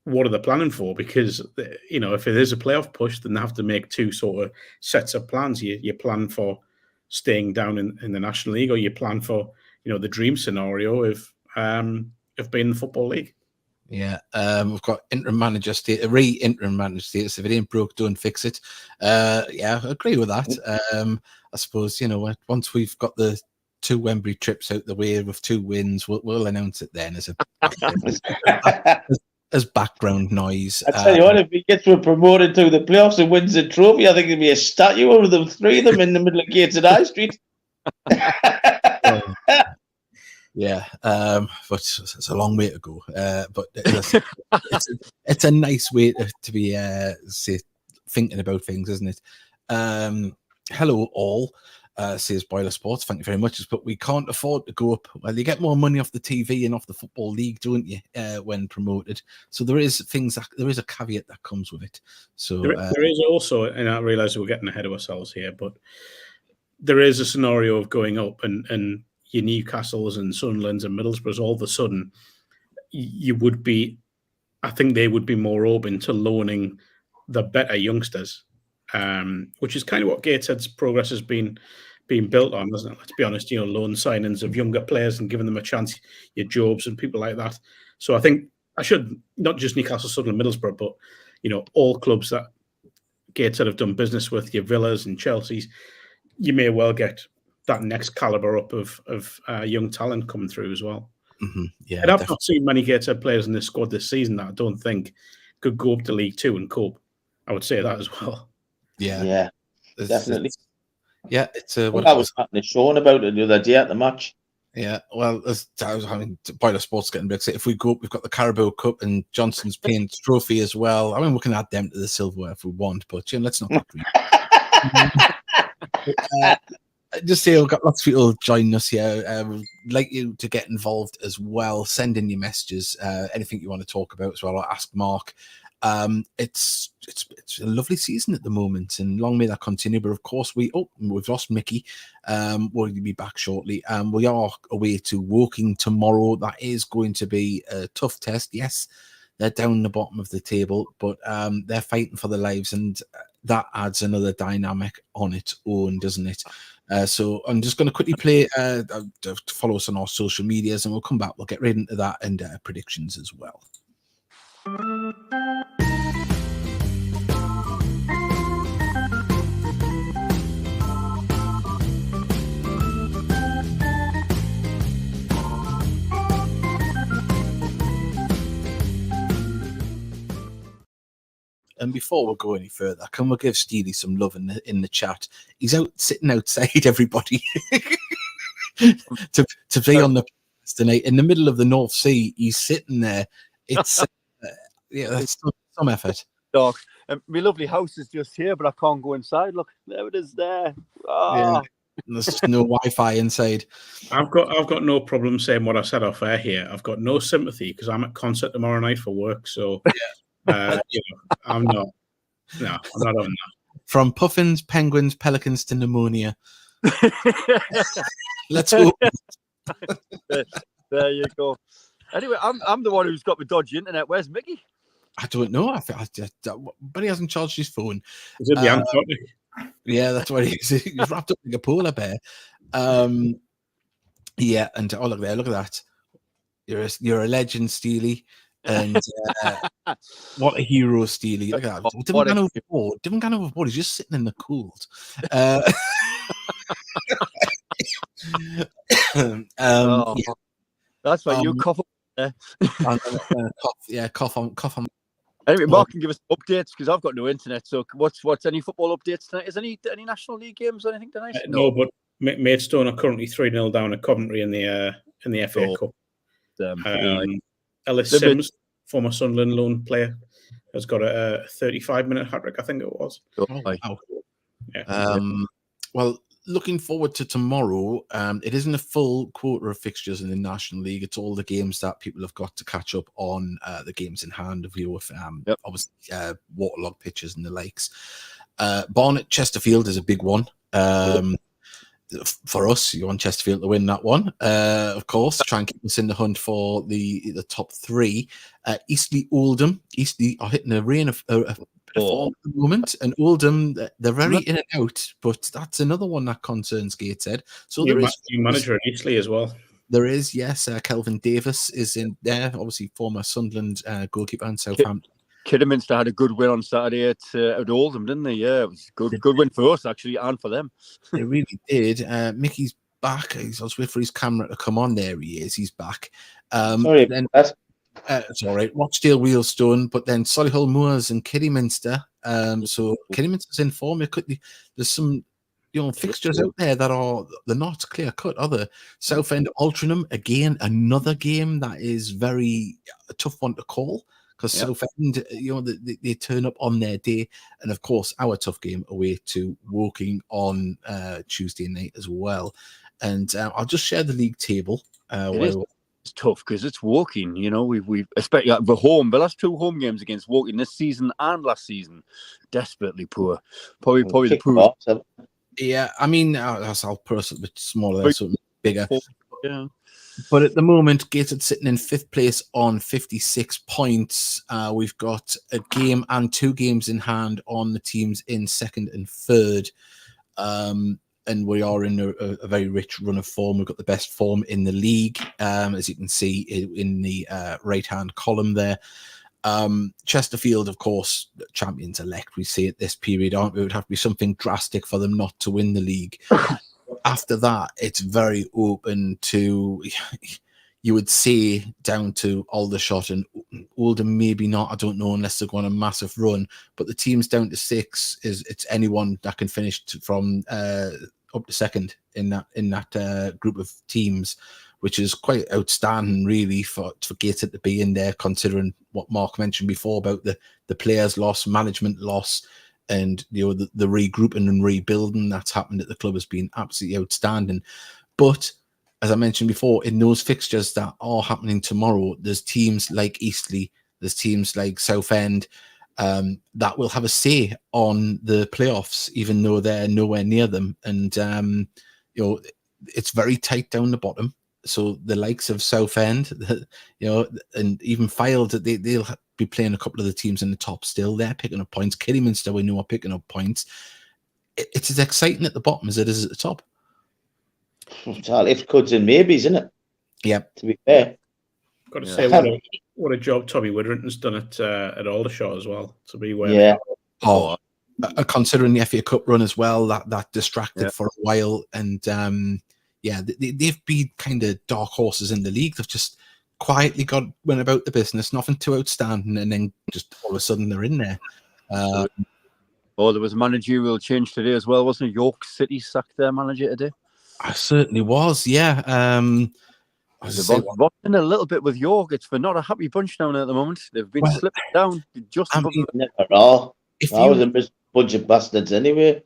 what are they planning for? Because, you know, if it is a playoff push, then they have to make 2 sort of sets of plans. You plan for staying down in the National League, or you plan for, you know, the dream scenario of being in the Football League. Yeah, we've got interim manager interim manager status. If it ain't broke, don't fix it. Yeah, I agree with that. I suppose, you know, once we've got the 2 Wembley trips out the way with 2 wins, we'll announce it then as background noise. I tell you what, if he gets promoted to the playoffs and wins the trophy, I think there'd be a statue of them, 3 of them in the middle of Gateshead High Street. Yeah, but it's a long way to go. But it's a nice way to be thinking about things, isn't it? Hello, all, says Boiler Sports. Thank you very much. But we can't afford to go up. Well, you get more money off the TV and off the Football League, don't you, when promoted? So there is a caveat that comes with it. So there is also, and I realise we're getting ahead of ourselves here, but there is a scenario of going up and your Newcastles and Sunderlands and Middlesbroughs, all of a sudden, I think they would be more open to loaning the better youngsters, which is kind of what Gateshead's progress has been built on, isn't it? Let's be honest, you know, loan signings of younger players and giving them a chance, your Jobes and people like that. So I think not just Newcastle, Sunderland, Middlesbrough, but, you know, all clubs that Gateshead have done business with, your Villas and Chelsea's, you may well get that next caliber up of young talent coming through as well. Mm-hmm. Yeah, and I've not seen many Gateshead players in this squad this season that I don't think could go up to League 2 and cope. I would say that as well. Yeah, definitely. It's I was talking to Sean about it the other day at the match. Yeah, well, I mean, Boiler Sports getting big. If we go up, we've got the Carabao Cup and Johnson's Paint Trophy as well. I mean, we can add them to the silverware if we want, but let's not get greedy. Just say we've got lots of people joining us here. We'd like you to get involved as well. Send in your messages, anything you want to talk about as well, or ask Mark. It's a lovely season at the moment, and long may that continue. But of course, we've lost Mickey. We'll be back shortly. We are away to Woking tomorrow. That is going to be a tough test. Yes, they're down the bottom of the table, but they're fighting for their lives, and that adds another dynamic on its own, doesn't it? So I'm just going to quickly play, follow us on our social medias, and we'll come back. We'll get right into that and predictions as well. And before we go any further, can we give Steely some love in the chat? He's sitting outside, everybody, to be on the tonight in the middle of the North Sea. He's sitting there. It's that's some effort. Dog, my lovely house is just here, but I can't go inside. Look, there it is. There. Oh. Yeah, there's no Wi-Fi inside. I've got no problem saying what I said off air here. I've got no sympathy because I'm at concert tomorrow night for work. So. I'm not. No, I'm not on that. From puffins, penguins, pelicans to pneumonia. Let's go. There you go. Anyway, I'm the one who's got the dodgy internet. Where's Mickey? I don't know. But he hasn't charged his phone. Is it the Antarctic? Yeah, that's what he is. He's wrapped up like a polar bear. Yeah, and look there, look at that. You're a legend, Steely. And what a hero, Steely. Look at that. Didn't go overboard. He's just sitting in the cold. Yeah. That's why you cough up there. Cough on. Anyway, Mark can give us updates because I've got no internet. So what's any football updates tonight? Is any National League games or anything tonight? No, but Maidstone are currently 3-0 down at Coventry in the FA Cup. Ellis Sims, former Sunderland loan player, has got a 35-minute hat-trick, I think it was. Oh, wow. Yeah. Well, looking forward to tomorrow. It isn't a full quarter of fixtures in the National League. It's all the games that people have got to catch up on, the games in hand of you with obviously waterlogged pitches and the likes. Barnet Chesterfield is a big one. For us, you want Chesterfield to win that one, of course. Try and keep us in the hunt for the top three. Eastleigh Oldham. Eastleigh are hitting a reign of form at the moment, and Oldham, they're very in and out, but that's another one that concerns Gateshead. So there is new manager at Eastleigh as well. There is, yes. Kelvin Davis is in there, obviously former Sunderland goalkeeper and Southampton. Kidderminster had a good win on Saturday at Oldham, didn't they? Yeah, it was a good win for us, actually, and for them. They really did. Mickey's back. I was waiting for his camera to come on. There he is. He's back. Sorry, it's all right. Rochdale, Wheelstone, but then Solihull Moors and Kidderminster. So Kidderminster's in form. There's some fixtures out there that they're not clear cut, are they? Southend Altrincham, again, another game that is very a tough one to call. Because Southend, they turn up on their day. And, of course, our tough game away to Woking on Tuesday night as well. And I'll just share the league table. It's tough because it's Woking. We've especially the last two home games against Woking this season and last season, desperately poor. Probably the poor. Yeah, I mean, I'll put us a bit smaller, so bigger. Yeah. But at the moment, Gateshead sitting in 5th place on 56 points. We've got a game and 2 games in hand on the teams in 2nd and 3rd. And we are in a very rich run of form. We've got the best form in the league, as you can see in the right-hand column there. Chesterfield, of course, champions elect. We see at this period, aren't we? It would have to be something drastic for them not to win the league. After that, it's very open to, you would say, down to Aldershot and Oldham, maybe not. I don't know, unless they're going on a massive run. But the teams down to 6 it's anyone that can finish from up to second in that group of teams, which is quite outstanding, really, for Gateshead to be in there, considering what Mark mentioned before about the players' loss, management loss, and the regrouping and rebuilding that's happened at the club has been absolutely outstanding. But as I mentioned before, in those fixtures that are happening tomorrow, there's teams like Eastleigh, there's teams like Southend that will have a say on the playoffs, even though they're nowhere near them. And it's very tight down the bottom. So the likes of Southend, and even Fylde, they'll be playing a couple of the teams in the top still. They're picking up points. Kidderminster, we know, are picking up points. It's as exciting at the bottom as it is at the top. It's all if, coulds, and maybes, isn't it? Yeah. To be fair. Got to say, what a job Tommy Witherington's done at Aldershot as well, to be where they are. Considering the FA Cup run as well, that distracted for a while. And they've been kind of dark horses in the league. They've just quietly went about the business, nothing too outstanding, and then just all of a sudden they're in there. There was a managerial change today as well, wasn't it? York City sacked their manager today. I certainly was, yeah. They've in a little bit with York. It's for not a happy bunch down there at the moment. They've been slipping down. Just never all. I was a bunch of bastards anyway.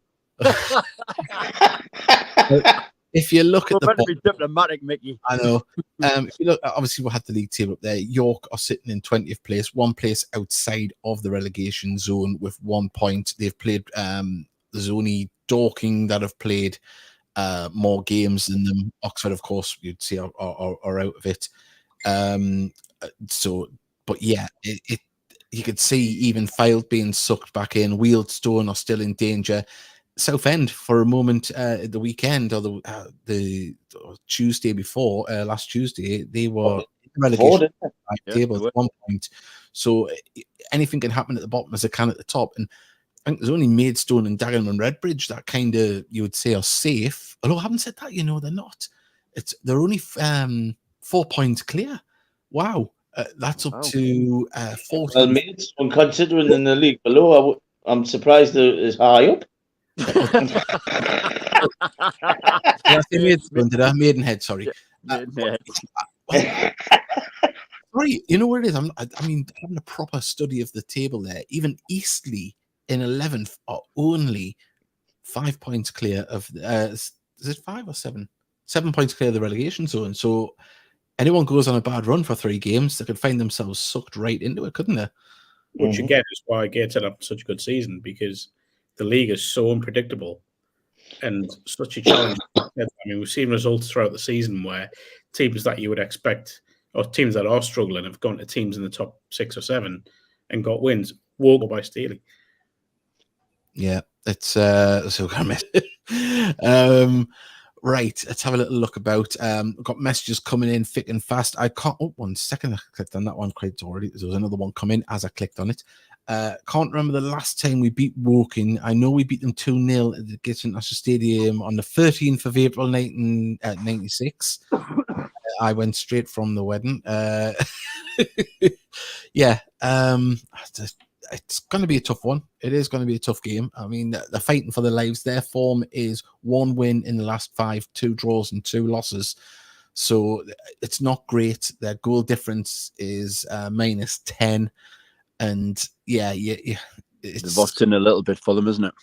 If you look at the be diplomatic, Mickey. I know. If you look, obviously we'll have the league table up there. York are sitting in 20th place, one place outside of the relegation zone with 1 point. They've played. There's only Dorking that have played more games than them. Oxford, of course, you'd see are out of it. But yeah, it you could see even Fylde being sucked back in. Wealdstone are still in danger. Southend for a moment the weekend or the Tuesday before last Tuesday, they were relegation table at 1 point. So anything can happen at the bottom as it can at the top. And I think there's only Maidstone and Dagenham and Redbridge that kind of you would say are safe. Although I haven't said that, they're not. They're only 4 points clear. Wow, that's up to 40. Well, Maidstone, considering in the league below, I'm surprised they're as high up. Maidenhead, sorry. Sorry, you know what it is? I mean, having a proper study of the table there, even Eastleigh in 11th are only 5 points clear of, is it 5 or 7? 7 points clear of the relegation zone. So anyone goes on a bad run for 3 games, they could find themselves sucked right into it, couldn't they? Which again is why Gateshead have such a good season, because the league is so unpredictable and such a challenge. I mean, we've seen results throughout the season where teams that you would expect, or teams that are struggling, have gone to teams in the top 6 or 7 and got wins. Woke by Steely. Yeah, it's so right. Let's have a little look about. Got messages coming in thick and fast. I can't. Oh, 1 second. I clicked on that one quite already. There was another one coming as I clicked on it. Can't remember the last time we beat Woking. I know we beat them 2-0 at the Gateshead National Stadium on the 13th of April 1996. I went straight from the wedding. Yeah, it's going to be a tough one. It is going to be a tough game. I mean, they're fighting for their lives. Their form is 1 win in the last 5, 2 draws and 2 losses. So it's not great. Their goal difference is -10. And it's in a little bit for them, isn't it?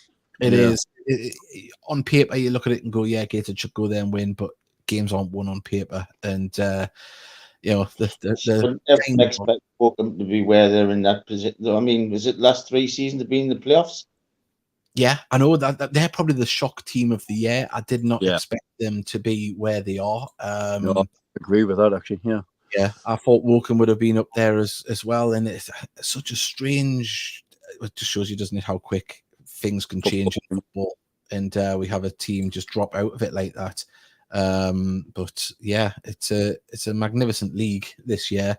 It is. On paper, you look at it and go, yeah, Gateshead should go there and win, but games aren't won on paper. And expect Woking to be where they're in that position. I mean, was it last 3 seasons to be in the playoffs? Yeah, I know that they're probably the shock team of the year. I did not expect them to be where they are. No, I agree with that, actually. Yeah, I thought Woking would have been up there as well. And it's such a strange, it just shows you, doesn't it, how quick things can change in football. And we have a team just drop out of it like that. But yeah, it's a magnificent league this year.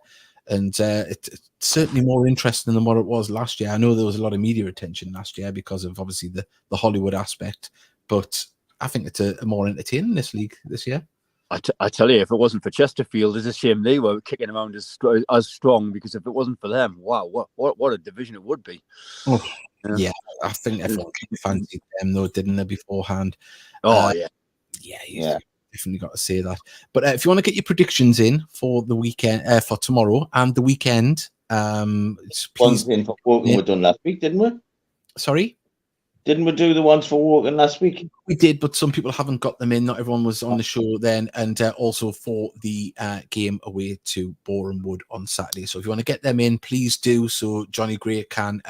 And it's certainly more interesting than what it was last year. I know there was a lot of media attention last year because of obviously the Hollywood aspect. But I think it's a more entertaining this league this year. I tell you, if it wasn't for Chesterfield, it's a shame they were kicking around as strong, because if it wasn't for them, wow, what a division it would be. Oh, yeah, I think everyone fancied them though, didn't they, beforehand? Yeah, definitely got to say that. But if you want to get your predictions in for the weekend, for tomorrow and the weekend, ones in for Woking were done last week, didn't we? Sorry? Didn't we do the ones for Woking last week? We did, but some people haven't got them in. Not everyone was on the show then. And also for the game away to Boreham Wood on Saturday. So if you want to get them in, please do, so Johnny Gray can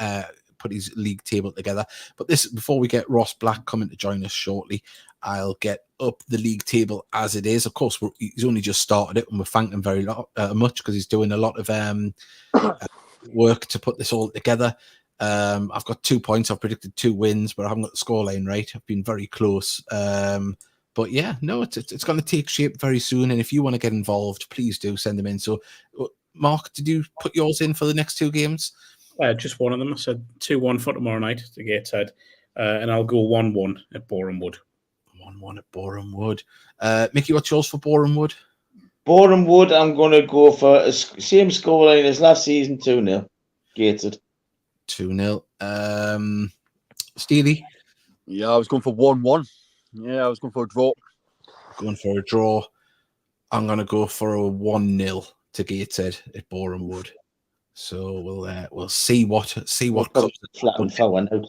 put his league table together. But this, before we get Ross Black coming to join us shortly, I'll get up the league table as it is. Of course, he's only just started it, and we're thanking him very much, because he's doing a lot of work to put this all together. I've got 2 points. I've predicted 2 wins, but I haven't got the scoreline right. I've been very close. But yeah, no, it's going to take shape very soon. And if you want to get involved, please do send them in. So, Mark, did you put yours in for the next 2 games? Just one of them. I said 2-1 for tomorrow night to Gateshead, and I'll go 1-1 at Boreham Wood. 1-1 at Boreham Wood. Mickey, what's yours for Boreham Wood? Boreham Wood, I'm going to go for a same scoreline as last season, 2-0. Gateshead. 2-0. Steely? Yeah, I was going for 1-1. Yeah, I was going for a draw. Going for a draw. I'm going to go for a 1-0 to Gateshead at Boreham Wood. So we'll see what comes. Flat and foul out.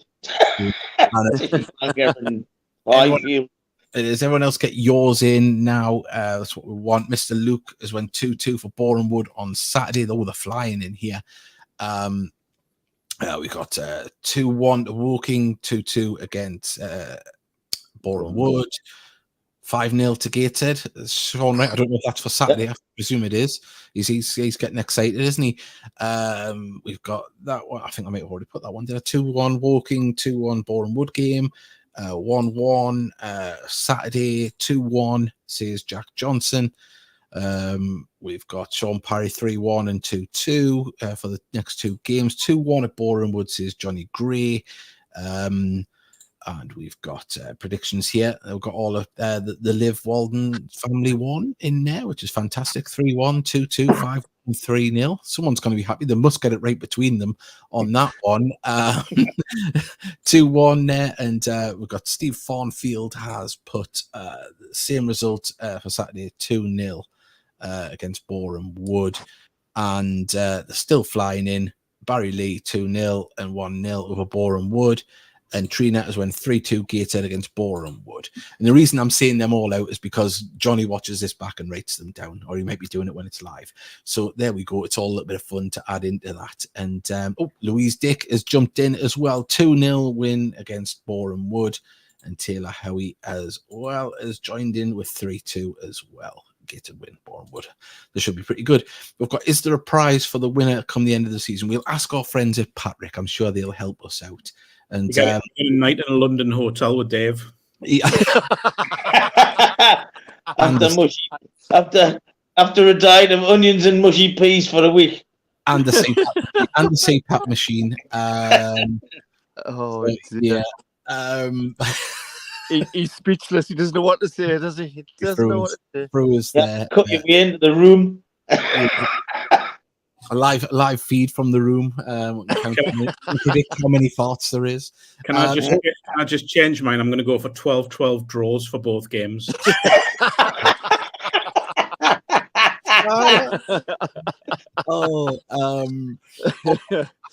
Does everyone else get yours in now? That's what we want. Mr. Luke has went 2-2 for Boreham Wood on Saturday. Though they're flying in here. We got 2-1 to Woking, 2-2 against Boreham Wood, 5-0 to Gateshead. Sean, right? I don't know if that's for Saturday. I presume it is. He's getting excited, isn't he? We've got that one. I think I might have already put that one there. 2-1 Woking, 2-1 Boreham Wood game, 1-1 Saturday, 2-1 says Jack Johnson. We've got Sean Parry 3-1 and 2-2 for the next 2 games. 2-1 at Boreham Wood says Johnny Gray. And we've got predictions here. We've got all of the Liv Walden family one in there, which is fantastic. 3-1, 2-2, 5-1, 3-0. Someone's going to be happy. They must get it right between them on that one. 2-1 there. And we've got Steve Farnfield has put the same result for Saturday, 2-0 against Boreham Wood. And they're still flying in. Barry Lee, 2-0 and 1-0 over Boreham Wood. And Trina has went 3-2 Gateshead against Boreham Wood. And the reason I'm saying them all out is because Johnny watches this back and writes them down, or he might be doing it when it's live. So there we go. It's all a little bit of fun to add into that. And Louise Dick has jumped in as well. 2-0 win against Boreham Wood. And Taylor Howie as well has joined in with 3-2 as well. Gateshead win, Boreham Wood. This should be pretty good. We've got, is there a prize for the winner come the end of the season? We'll ask our friends at Patrick. I'm sure they'll help us out. And you get a night in a London hotel with Dave. Yeah. after a diet of onions and mushy peas for a week. And the CPAP machine. He's speechless. He doesn't know what to say, does he? He doesn't know what to say. Brewers there. Cut your way into the room. A live feed from the room. Predict how many farts there is. Can I just change mine? I'm going to go for 12-12 draws for both games.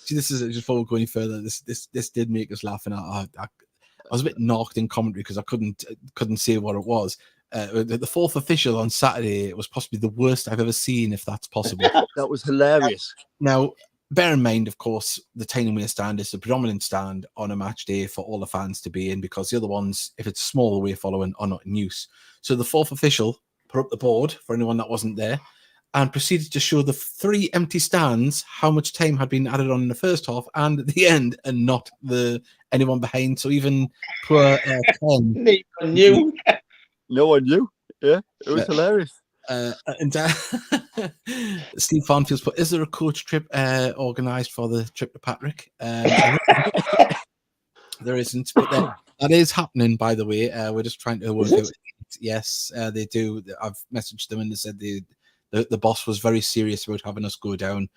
See, this is just before we go any further. This did make us laugh, and I was a bit knocked in commentary because I couldn't say what it was. The fourth official on Saturday, it was possibly the worst I've ever seen, if that's possible. That was hilarious. Now, bear in mind, of course, the Tiny Away stand is the predominant stand on a match day for all the fans to be in, because the other ones, if it's a small away following, are not in use. So the fourth official put up the board for anyone that wasn't there and proceeded to show the 3 empty stands how much time had been added on in the first half and at the end, and not anyone behind. So even poor Ken knew. No one knew. Yeah, it was hilarious. And Steve Farnfield's put, is there a coach trip organised for the trip to Patrick? There isn't, but that is happening, by the way. We're just trying to work out correct. Yes, they do. I've messaged them and they said the boss was very serious about having us go down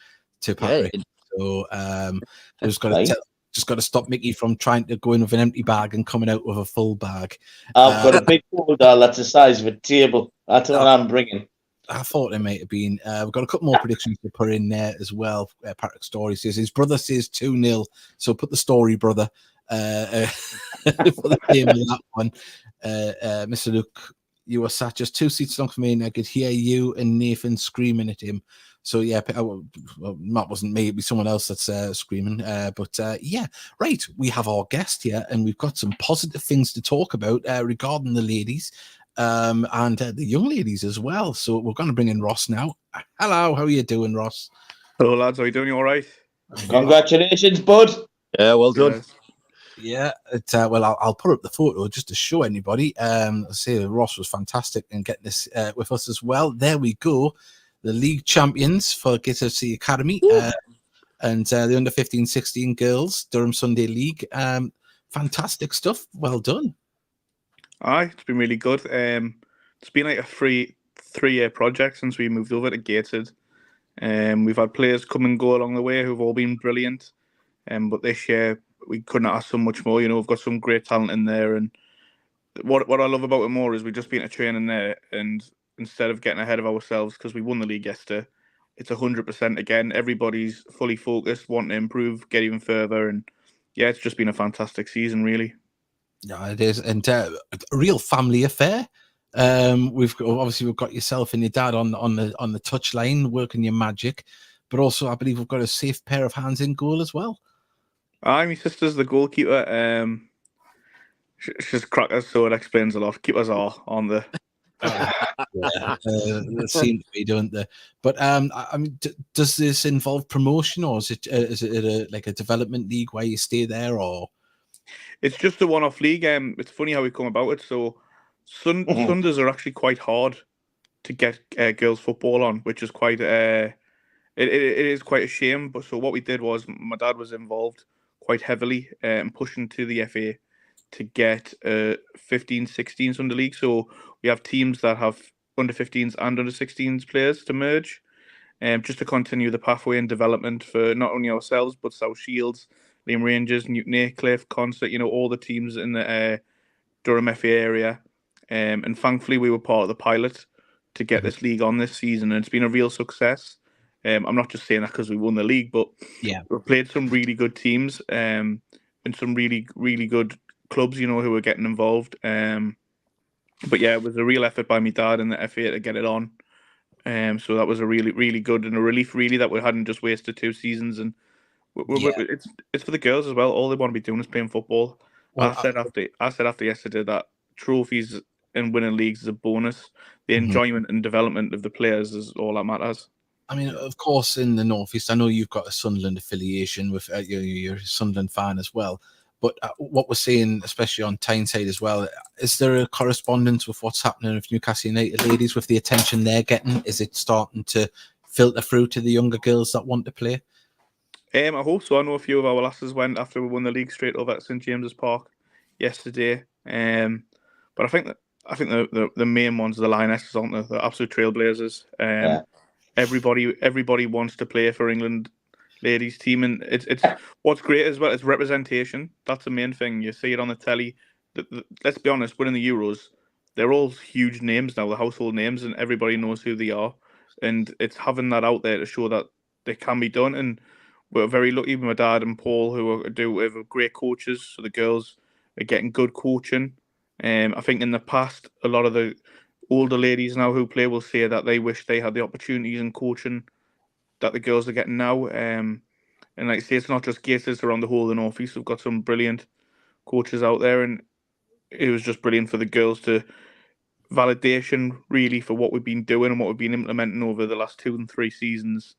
to Patrick. So we've just got to stop Mickey from trying to go in with an empty bag and coming out with a full bag. I've got a big folder that's the size of a table. That's what I'm bringing. I thought it might have been. We've got a couple more predictions to put in there as well. Patrick Storey says his brother says 2-0. So put the Storey brother for the game in that one. Mr. Luke, you were sat just 2 seats long for me, and I could hear you and Nathan screaming at him. So yeah, well, Matt wasn't me; it'd be someone else that's screaming. But yeah, right. We have our guest here, and we've got some positive things to talk about regarding the ladies. And the young ladies as well. So we're going to bring in Ross now. Hello, how are you doing, Ross? Hello, lads. Are you doing? You all right? Congratulations, bud. Yeah, well done. Yes. Yeah, well, I'll put up the photo just to show anybody. Say Ross was fantastic in getting this with us as well. There we go. The league champions for Gateshead FC Academy and the under 15-16 girls, Durham Sunday League. Fantastic stuff. Well done. Aye, it's been really good. It's been like a three-year project since we moved over to Gateshead. We've had players come and go along the way who've all been brilliant. But this year we couldn't ask so much more. You know, we've got some great talent in there, and what I love about it more is we've just been to training there, and instead of getting ahead of ourselves because we won the league yesterday, it's 100% again. Everybody's fully focused, wanting to improve, get even further, and yeah, it's just been a fantastic season, really. Yeah, it is, and a real family affair. We've got yourself and your dad on the touchline working your magic, but also I believe we've got a safe pair of hands in goal as well. Aye, my sister's the goalkeeper. She's crackers, so it explains a lot. Keepers are on the. They seem to be, don't they? But I mean, does this involve promotion, or is it like a development league where you stay there, or? It's just a one-off league. It's funny how we come about it. So Sundays are actually quite hard to get girls football on, which is quite it is quite a shame. But so what we did was my dad was involved quite heavily and pushing to the FA to get 15-16 Sunday League. So we have teams that have under 15s and under 16s players to merge, just to continue the pathway and development for not only ourselves but South Shields, Liam Rangers, Newton Aycliffe, Consett, you know, all the teams in the Durham FA area. And thankfully we were part of the pilot to get this league on this season, and it's been a real success. I'm not just saying that because we won the league, but we've played some really good teams and some really, really good clubs, you know, who are getting involved. But yeah, it was a real effort by my dad and the FA to get it on. So that was a really, really good and a relief, really, that we hadn't just wasted 2 seasons. And it's for the girls as well. All they want to be doing is playing football. Well, I said after yesterday that trophies and winning leagues is a bonus. The enjoyment and development of the players is all that matters. I mean, of course, in the North East, I know you've got a Sunderland affiliation with you're a Sunderland fan as well. But what we're seeing, especially on Tyneside as well, is there a correspondence with what's happening with Newcastle United ladies, with the attention they're getting? Is it starting to filter through to the younger girls that want to play? I hope so. I know a few of our lasses went after we won the league straight over at St James's Park yesterday. But I think the main ones are the Lionesses, aren't they? The absolute trailblazers. Everybody wants to play for England ladies team, and it's what's great as well. It's representation. That's the main thing. You see it on the telly. Let's be honest, winning the Euros, they're all huge names now, the household names, and everybody knows who they are. And it's having that out there to show that they can be done. And we're very lucky with my dad and Paul, who have great coaches. So the girls are getting good coaching. I think in the past, a lot of the older ladies now who play will say that they wish they had the opportunities and coaching that the girls are getting now. And like I say, it's not just Gateshead, around the whole of the North East. We've got some brilliant coaches out there, and it was just brilliant for the girls to validation really for what we've been doing and what we've been implementing over the last 2 and 3 seasons.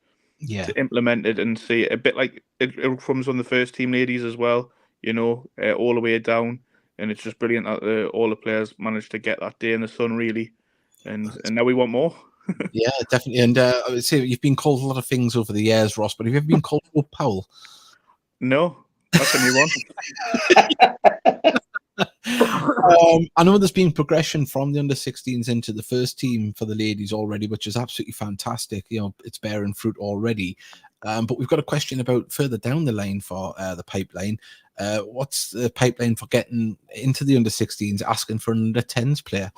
To implement it and see it a bit like it comes from the first team ladies as well, you know, all the way down. And it's just brilliant that all the players managed to get that day in the sun, really. And now we want more. Yeah, definitely. And I would say you've been called a lot of things over the years, Ross, but have you ever been called Powell? No, that's a new one. I know there's been progression from the under-16s into the first team for the ladies already, which is absolutely fantastic. You know, it's bearing fruit already. But we've got a question about further down the line for the pipeline. What's the pipeline for getting into the under-16s, asking for an under-10s player?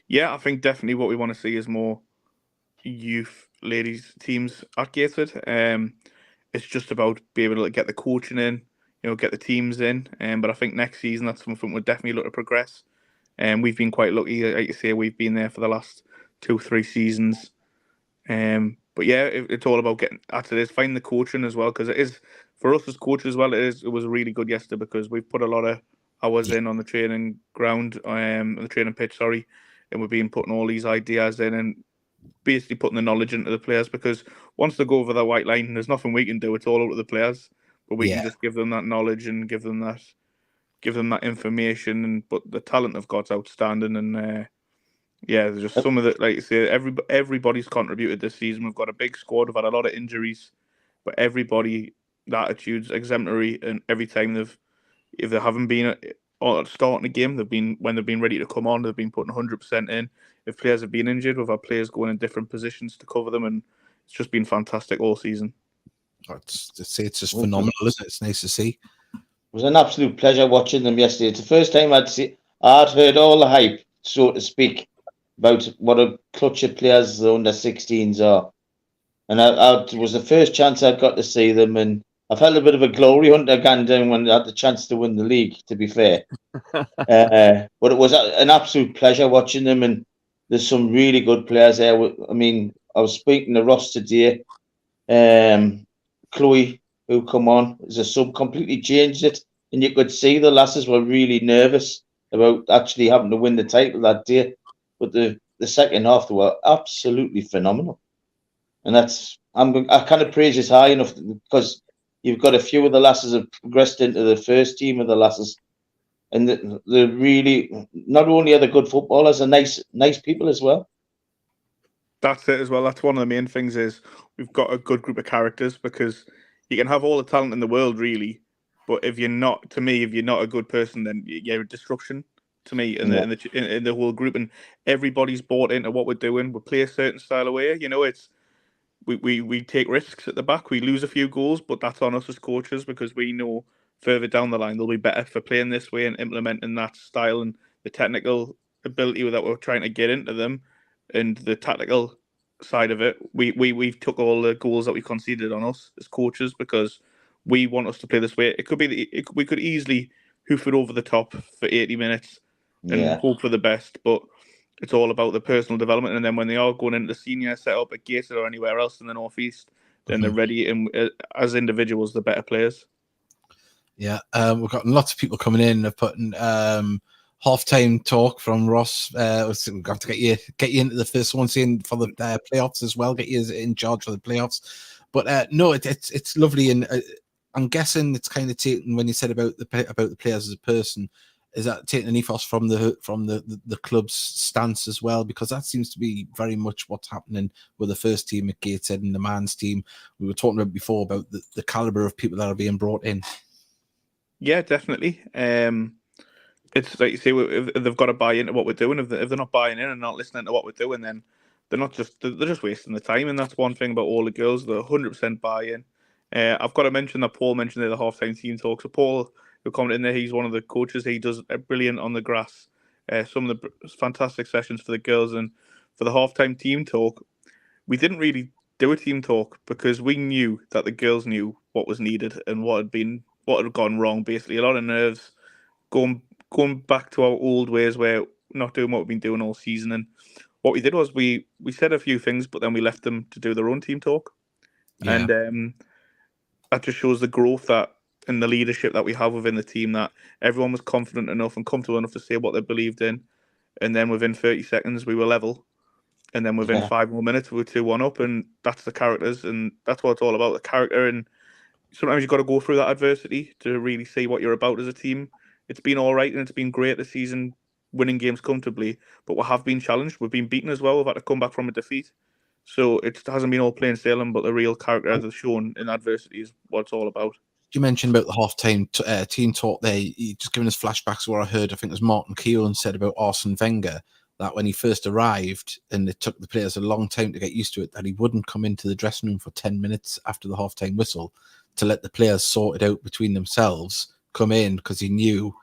Yeah, I think definitely what we want to see is more youth ladies teams at Gateshead. It's just about being able to get the coaching in, get the teams in. But I think next season that's something we'll definitely look to progress. And we've been quite lucky, like you say, we've been there for the last 2-3 seasons. But yeah, it's all about getting at it. Is finding the coaching as well, because it is for us as coaches as well. It was really good yesterday because we've put a lot of hours in on the training ground, the training pitch, sorry, and we've been putting all these ideas in and basically putting the knowledge into the players, because once they go over that white line, there's nothing we can do. It's all up to the players, but we can just give them that knowledge and give them that information. And but the talent they've got is outstanding, and yeah, there's just some of the, like you say, everybody's contributed this season. We've got a big squad. We've had a lot of injuries, but everybody, the attitude's exemplary, and every time if they haven't been starting a game, when they've been ready to come on, they've been putting 100% in. If players have been injured, we've had players going in different positions to cover them, and it's just been fantastic all season. It's just phenomenal, isn't it? It's nice to see. It was an absolute pleasure watching them yesterday. It's the first time I'd heard all the hype, so to speak, about what a clutch of players the under-16s are. And it was the first chance I got to see them, and I felt a bit of a glory hunt again when I had the chance to win the league, to be fair. But it was an absolute pleasure watching them, and there's some really good players there. I mean, I was speaking to Ross today. Chloe, who come on as a sub, completely changed it, and you could see the lasses were really nervous about actually having to win the title that day. But the second half, they were absolutely phenomenal. And I kind of praise is high enough because you've got a few of the lasses have progressed into the first team of the lasses, and they're really, not only are they good footballers, they're nice people as well. That's it as well. That's one of the main things, is we've got a good group of characters, because you can have all the talent in the world, really, but if you're not a good person, then you're a disruption to me in the whole group. And everybody's bought into what we're doing. We play a certain style of way. It's we take risks at the back. We lose a few goals, but that's on us as coaches, because we know further down the line they'll be better for playing this way and implementing that style and the technical ability that we're trying to get into them, and the tactical side of it. We've took all the goals that we conceded on us as coaches, because we want us to play this way. It could be we could easily hoof it over the top for 80 minutes and hope for the best, but it's all about the personal development. And then when they are going into the senior setup at Gateshead or anywhere else in the Northeast, then they're ready, and as individuals, they're better players. Yeah, we've got lots of people coming in. They're putting half-time talk from Ross. We've got to get you into the first one, saying for the playoffs as well. Get you in charge for the playoffs. But no, it's lovely, and I'm guessing it's kind of taken when you said about the players as a person. Is that taking an ethos from the club's stance as well? Because that seems to be very much what's happening with the first team at Gateshead and the man's team. We were talking about before about the caliber of people that are being brought in. Yeah, definitely. It's like you say, if they've got to buy into what we're doing. If they're not buying in and not listening to what we're doing, then they're just wasting the time. And that's one thing about all the girls; they're 100% buy in. I've got to mention that Paul mentioned the half-time team talk. So Paul, who commented in there, he's one of the coaches. He does brilliant on the grass. Some of the fantastic sessions for the girls, and for the half-time team talk, we didn't really do a team talk because we knew that the girls knew what was needed and what had gone wrong. Basically, a lot of nerves, going back to our old ways, where we're not doing what we've been doing all season. And what we did was we said a few things, but then we left them to do their own team talk. Yeah. And that just shows the growth that and the leadership that we have within the team, that everyone was confident enough and comfortable enough to say what they believed in. And then within 30 seconds, we were level. And then within 5 more minutes, we were 2-1 up. And that's the characters. And that's what it's all about, the character. And sometimes you've got to go through that adversity to really see what you're about as a team. It's been all right and it's been great this season, winning games comfortably. But we have been challenged. We've been beaten as well. We've had to come back from a defeat. So it hasn't been all plain sailing, but the real character that's shown in adversity is what it's all about. You mentioned about the half-time team talk there. You just giving us flashbacks where I heard, I think it was Martin Keown said about Arsene Wenger, that when he first arrived and it took the players a long time to get used to it, that he wouldn't come into the dressing room for 10 minutes after the half-time whistle to let the players sort it out between themselves, come in, because he knew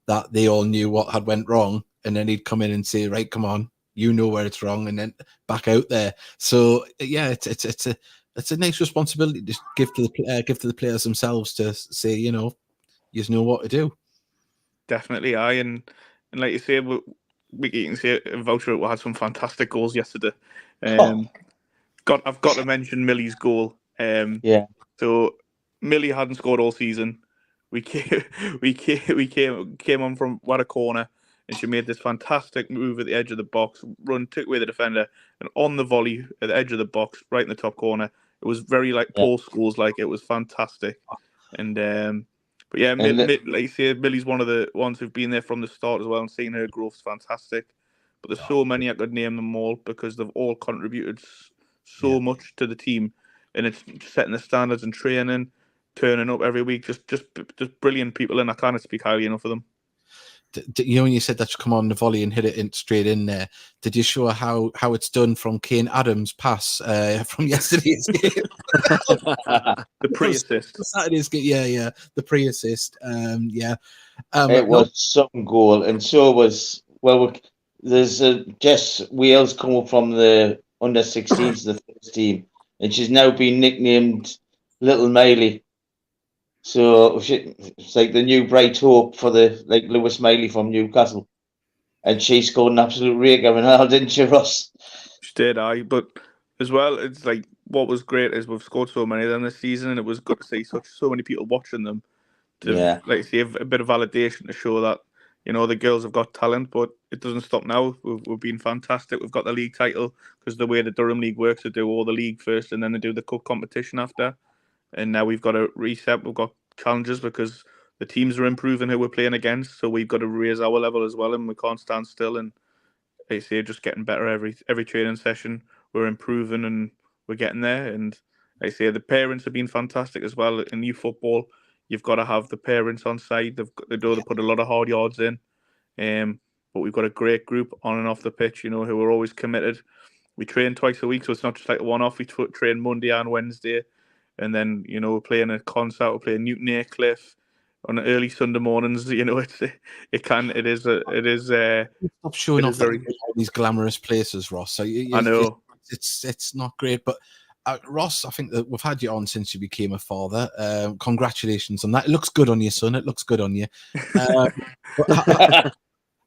that they all knew what had went wrong, and then he'd come in and say, right, come on, you know where it's wrong, and then back out there. So yeah, it's a nice responsibility to give to the players themselves to say, you know what to do. Definitely, and like you say, you can say voucher we had some fantastic goals yesterday. I've got to mention Millie's goal. So Millie hadn't scored all season. We came on from what a corner, and she made this fantastic move at the edge of the box, took away the defender, and on the volley at the edge of the box, right in the top corner. It was very like Paul Scholes, like it was fantastic. And but yeah, like you say, Millie's one of the ones who've been there from the start as well, and seeing her growth is fantastic. But there's so many I could name them all because they've all contributed so much to the team, and it's setting the standards and training, turning up every week, just brilliant people, and I can't speak highly enough of them. You know, when you said that you come on the volley and hit it straight in there, did you show how it's done from Kane Adams' pass from yesterday's game? The pre-assist. Saturday's game, yeah, the pre-assist. It was some goal, and so was there's Jess Wales come up from the under-16s, the first team, and she's now been nicknamed Little Miley. So it's like the new bright hope for like Lewis Miley from Newcastle. And she scored an absolute raker and all, didn't she, Ross? She did, but as well, it's like what was great is we've scored so many of them this season, and it was good to see so many people watching them. Like see a bit of validation to show that, you know, the girls have got talent, but it doesn't stop now. We've been fantastic. We've got the league title because the way the Durham League works, they do all the league first and then they do the cup competition after. And now we've got to reset. We've got challenges because the teams are improving who we're playing against. So we've got to raise our level as well, and we can't stand still. And they say just getting better every training session. We're improving and we're getting there. And they say the parents have been fantastic as well. In youth football, you've got to have the parents on side. They put a lot of hard yards in. But we've got a great group on and off the pitch, you know, who are always committed. We train twice a week, so it's not just like a one-off. We train Monday and Wednesday. And then, you know, we're playing a concert, we're playing Newton Aycliffe on early Sunday mornings. You know, it is. Stop showing off all these glamorous places, Ross. So I know it's not great, but Ross, I think that we've had you on since you became a father. Congratulations on that. It looks good on you, son. It looks good on you.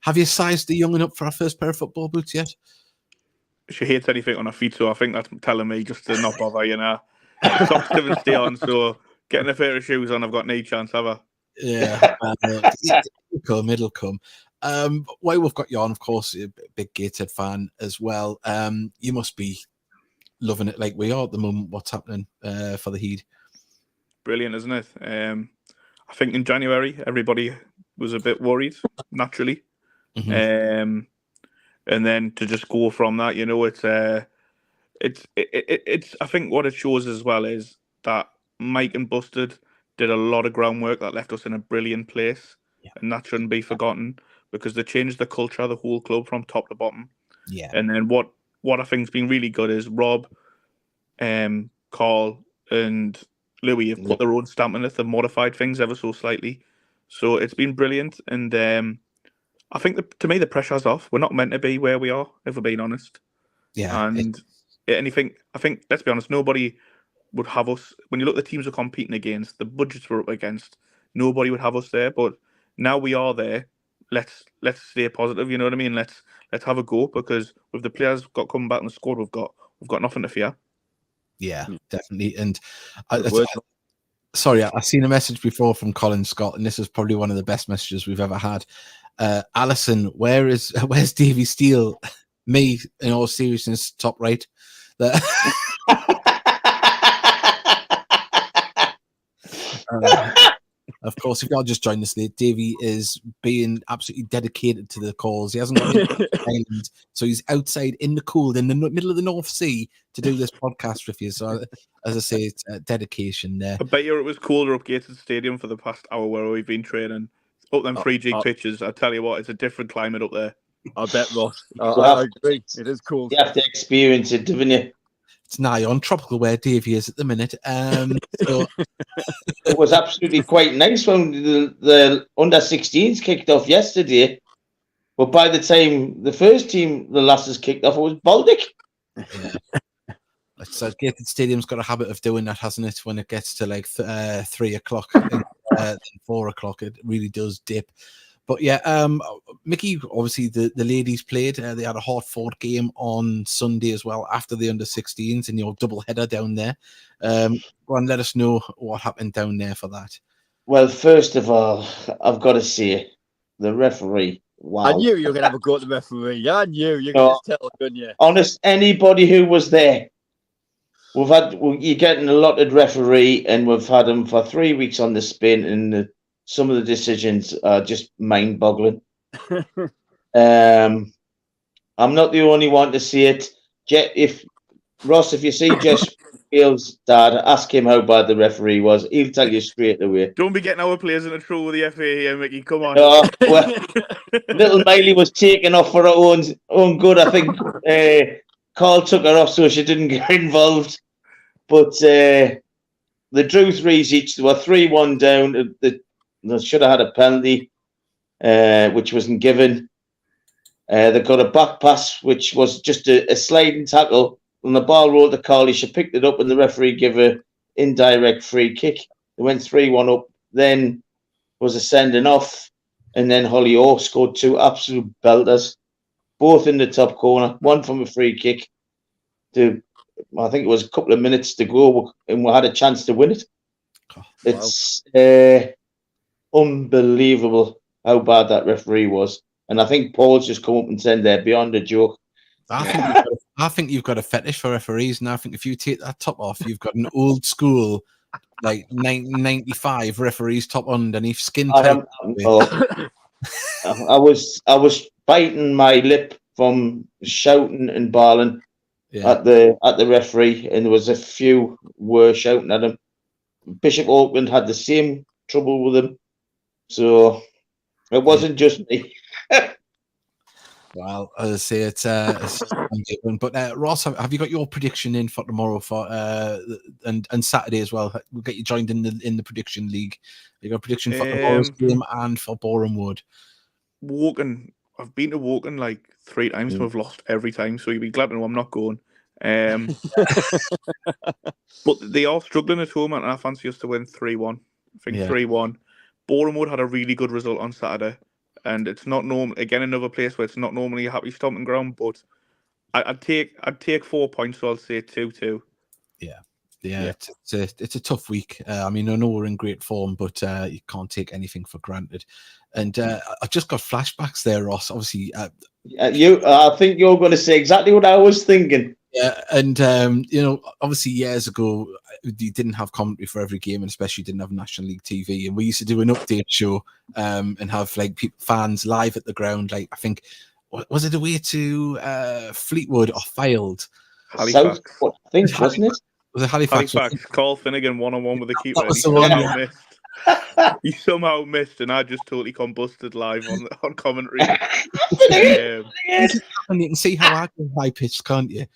Have you sized the young'un up for our first pair of football boots yet? She hates anything on her feet, so I think that's telling me just to not bother, you know. Socks didn't stay on, so getting a pair of shoes on, I've got no chance, have I? Yeah, it'll come. While we've got you on, of course, a big Gateshead fan as well. You must be loving it like we are at the moment. What's happening for the Heed? Brilliant, isn't it? I think in January everybody was a bit worried, naturally, and then to just go from that, you know, it's. I think what it shows as well is that Mike and Busted did a lot of groundwork that left us in a brilliant place, and that shouldn't be forgotten because they changed the culture of the whole club from top to bottom. Yeah. And then what I think's been really good is Rob, Carl, and Louis have put their own stamp on it. They've modified things ever so slightly, so it's been brilliant. And I think to me the pressure's off. We're not meant to be where we are, if we're being honest. Yeah. And anything, I think, let's be honest, nobody would have us. When you look at the teams we're competing against, the budgets we're up against, nobody would have us there. But now we are there. Let's stay positive. You know what I mean? Let's have a go because with the players we've got coming back in the squad, we've got nothing to fear. Yeah, definitely. And sorry, I've seen a message before from Colin Scott, and this is probably one of the best messages we've ever had. Alison, where's Davy Steele? Me, in all seriousness, top right. Of course, if y'all just joined us late, Davey is being absolutely dedicated to the cause. He hasn't got any island, so he's outside in the cold, in the middle of the North Sea, to do this podcast with you. So, as I say, it's dedication there. I bet you it was colder up Gateshead Stadium for the past hour where we've been training. Up them 3G pitches, I tell you what, it's a different climate up there. I bet, Ross. I agree. It is cool. You have to experience it, don't you? It's nigh on tropical where Davey is at the minute. So it was absolutely quite nice when the under-16s kicked off yesterday. But by the time the first team, the lasses kicked off, it was Baltic. Yeah. So Gateshead Stadium's got a habit of doing that, hasn't it? When it gets to like 3 o'clock, and 4 o'clock, it really does dip. But yeah, Mickey, obviously the ladies played. They had a hard-fought game on Sunday as well after the under-16s and your double header down there. Go on, let us know what happened down there for that. Well, first of all, I've got to say, the referee. Wow. I knew you were going to have a go at the referee. I knew. You can just tell, couldn't you? Honest, anybody who was there. You're getting a allotted referee, and we've had him for 3 weeks on the spin, and some of the decisions are just mind-boggling. I'm not the only one to see it. If you see Jess Fields' dad, ask him how bad the referee was. He'll tell you straight away. Don't be getting our players in trouble with the FA here, Mickey. Come on. Well, little Miley was taken off for her own good. I think Carl took her off so she didn't get involved. But they drew 3s each. They were 3-1 down. They should have had a penalty, which wasn't given. They got a back pass, which was just a sliding tackle. When the ball rolled to Carly, she picked it up, and the referee gave an indirect free kick. They went 3-1 up. Then was a sending off, and then Holly O scored 2 absolute belters, both in the top corner. One from a free kick. I think it was a couple of minutes to go, and we had a chance to win it. Oh, wow. It's unbelievable how bad that referee was. And I think Paul's just come up and said they're beyond a joke. I think you've got a fetish for referees, and I think if you take that top off, you've got an old school, like 1995 referees top underneath skin tight. I was biting my lip from shouting and bawling at the referee, and there was a few were shouting at him. Bishop Auckland had the same trouble with him, so it wasn't just me. Well, as I say, it's but Ross, have you got your prediction in for tomorrow for and Saturday as well? We'll get you joined in the prediction league. You got a prediction for tomorrow's game and for Boreham Wood? Woking. I've been to Woking like 3 times, but I've lost every time. So you'll be glad to know I'm not going. But they are struggling at home, and I fancy us to win 3-1. I think 3-1. Boreham Wood had a really good result on Saturday. And it's not normal. Again, another place where it's not normally a happy stomping ground, but I'd take 4 points. So I'll say 2-2. Yeah. It's a tough week. I mean, I know we're in great form, but you can't take anything for granted. And I just got flashbacks there, Ross. Obviously, I think you're going to say exactly what I was thinking. Yeah, and obviously years ago, you didn't have commentary for every game, and especially didn't have National League TV. And we used to do an update show and have like fans live at the ground. Like I think, was it away to Fleetwood or Fylde? Halifax. I think, wasn't it? Was it Halifax? Carl Finnegan 1-on-1 with the keeper. That was the one. He somehow missed, and I just totally combusted live on commentary. You can see how I can high pitched, can't you?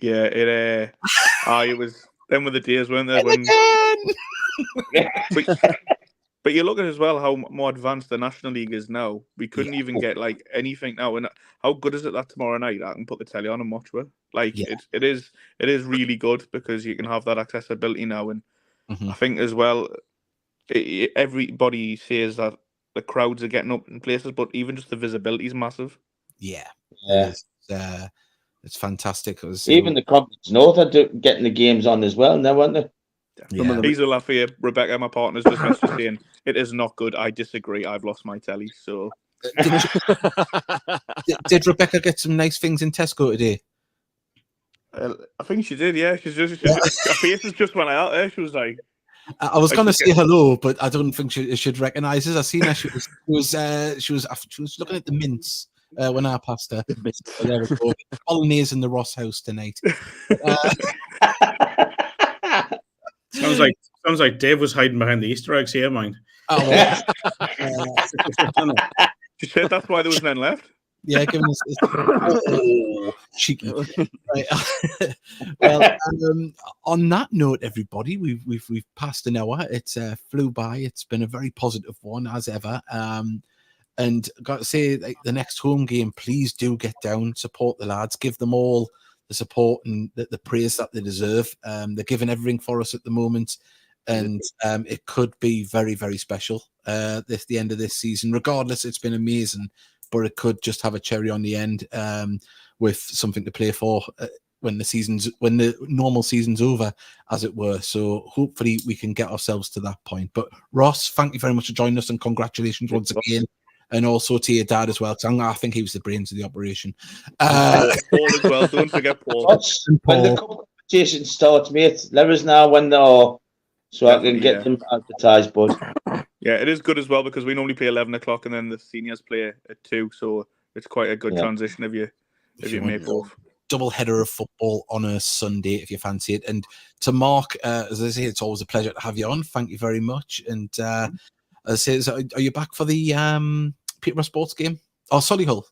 Yeah, it was them were the days, weren't they? But you look at as well how more advanced the National League is now. We couldn't even get like anything now. And how good is it that tomorrow night I can put the telly on and watch it? Like it is really good because you can have that accessibility now. And I think as well, everybody says that the crowds are getting up in places, but even just the visibility is massive. Yeah. It's fantastic. Even the Conference North are getting the games on as well now, aren't they? Yeah. He's a laugh here. Rebecca, my partner's just messaged saying it is not good. I disagree. I've lost my telly. So did Rebecca get some nice things in Tesco today? I think she did. Yeah, she's just her face has just went out there. She was like, I was going to say hello, but I don't think she should recognise us. I seen her. She was looking at the mints when I passed her. So there we go. Bolognese in the Ross house tonight. Sounds like Dave was hiding behind the Easter eggs here, mind. Oh, well. She said that's why there was none left. Yeah, giving us cheeky. Right. Well, on that note, everybody, we've passed an hour. It's flew by. It's been a very positive one as ever. And got to say, like, the next home game, please do get down, support the lads, give them all the support and the praise that they deserve. They're giving everything for us at the moment, and it could be very, very special. This the end of this season. Regardless, it's been amazing. But it could just have a cherry on the end with something to play for when the normal season's over, as it were. So hopefully we can get ourselves to that point. But Ross, thank you very much for joining us, and congratulations once again. And also to your dad as well, because I think he was the brains of the operation. Paul as well. Don't forget Paul. When the competition starts, mate, let us know when they are, so definitely, I can get them advertised, bud. Yeah, it is good as well because we normally play 11 o'clock and then the seniors play at 2, so it's quite a good transition if you make both. Double header of football on a Sunday if you fancy it. And to Mark, as I say, it's always a pleasure to have you on. Thank you very much. And as I say, are you back for the Peterborough Sports game? Oh, Solihull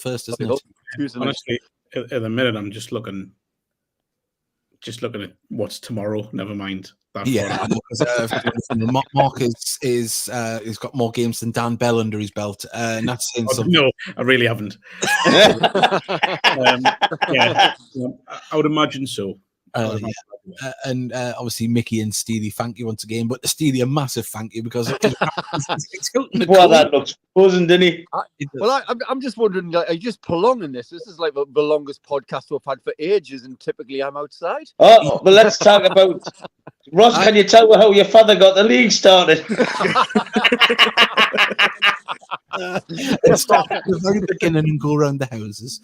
first, isn't it? Honestly, at the minute, I'm just looking at what's tomorrow. Never mind. Yeah, Mark is he's got more games than Dan Bell under his belt, and that's saying something. No, I really haven't. I would imagine so. And obviously Mickey and Steely, thank you once again. But to Steely, a massive thank you because well, that looks buzzing, didn't he? I'm just wondering, are you just prolonging this? This is like the longest podcast we've had for ages, and typically I'm outside. Oh, well, let's talk about Ross. Can you tell how your father got the league started? Start at the very beginning and go around the houses.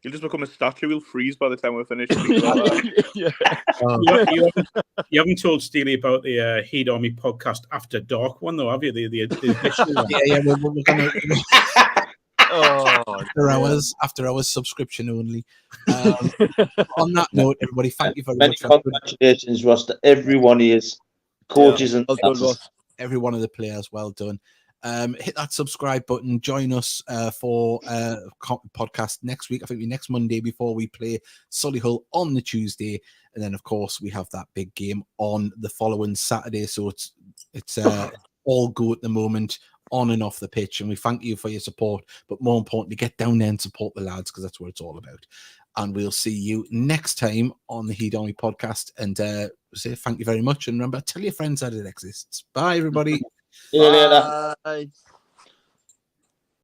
You'll just become a statue. We'll freeze by the time we're finished. You haven't told Steely about the Heat Army podcast After Dark one, though, have you? The we're gonna. After hours subscription only. On that note, everybody, thank you very much. Congratulations, Ross, to everyone he is, coaches and every one of the players. Well done. Hit that subscribe button. Join us for podcast next week. I think next Monday before we play Solihull on the Tuesday, and then of course we have that big game on the following Saturday. So it's all go at the moment, on and off the pitch, and we thank you for your support. But more importantly, get down there and support the lads, because that's what it's all about. And we'll see you next time on the Heat Army podcast. And say thank you very much. And remember, tell your friends that it exists. Bye, everybody. See you later. Bye.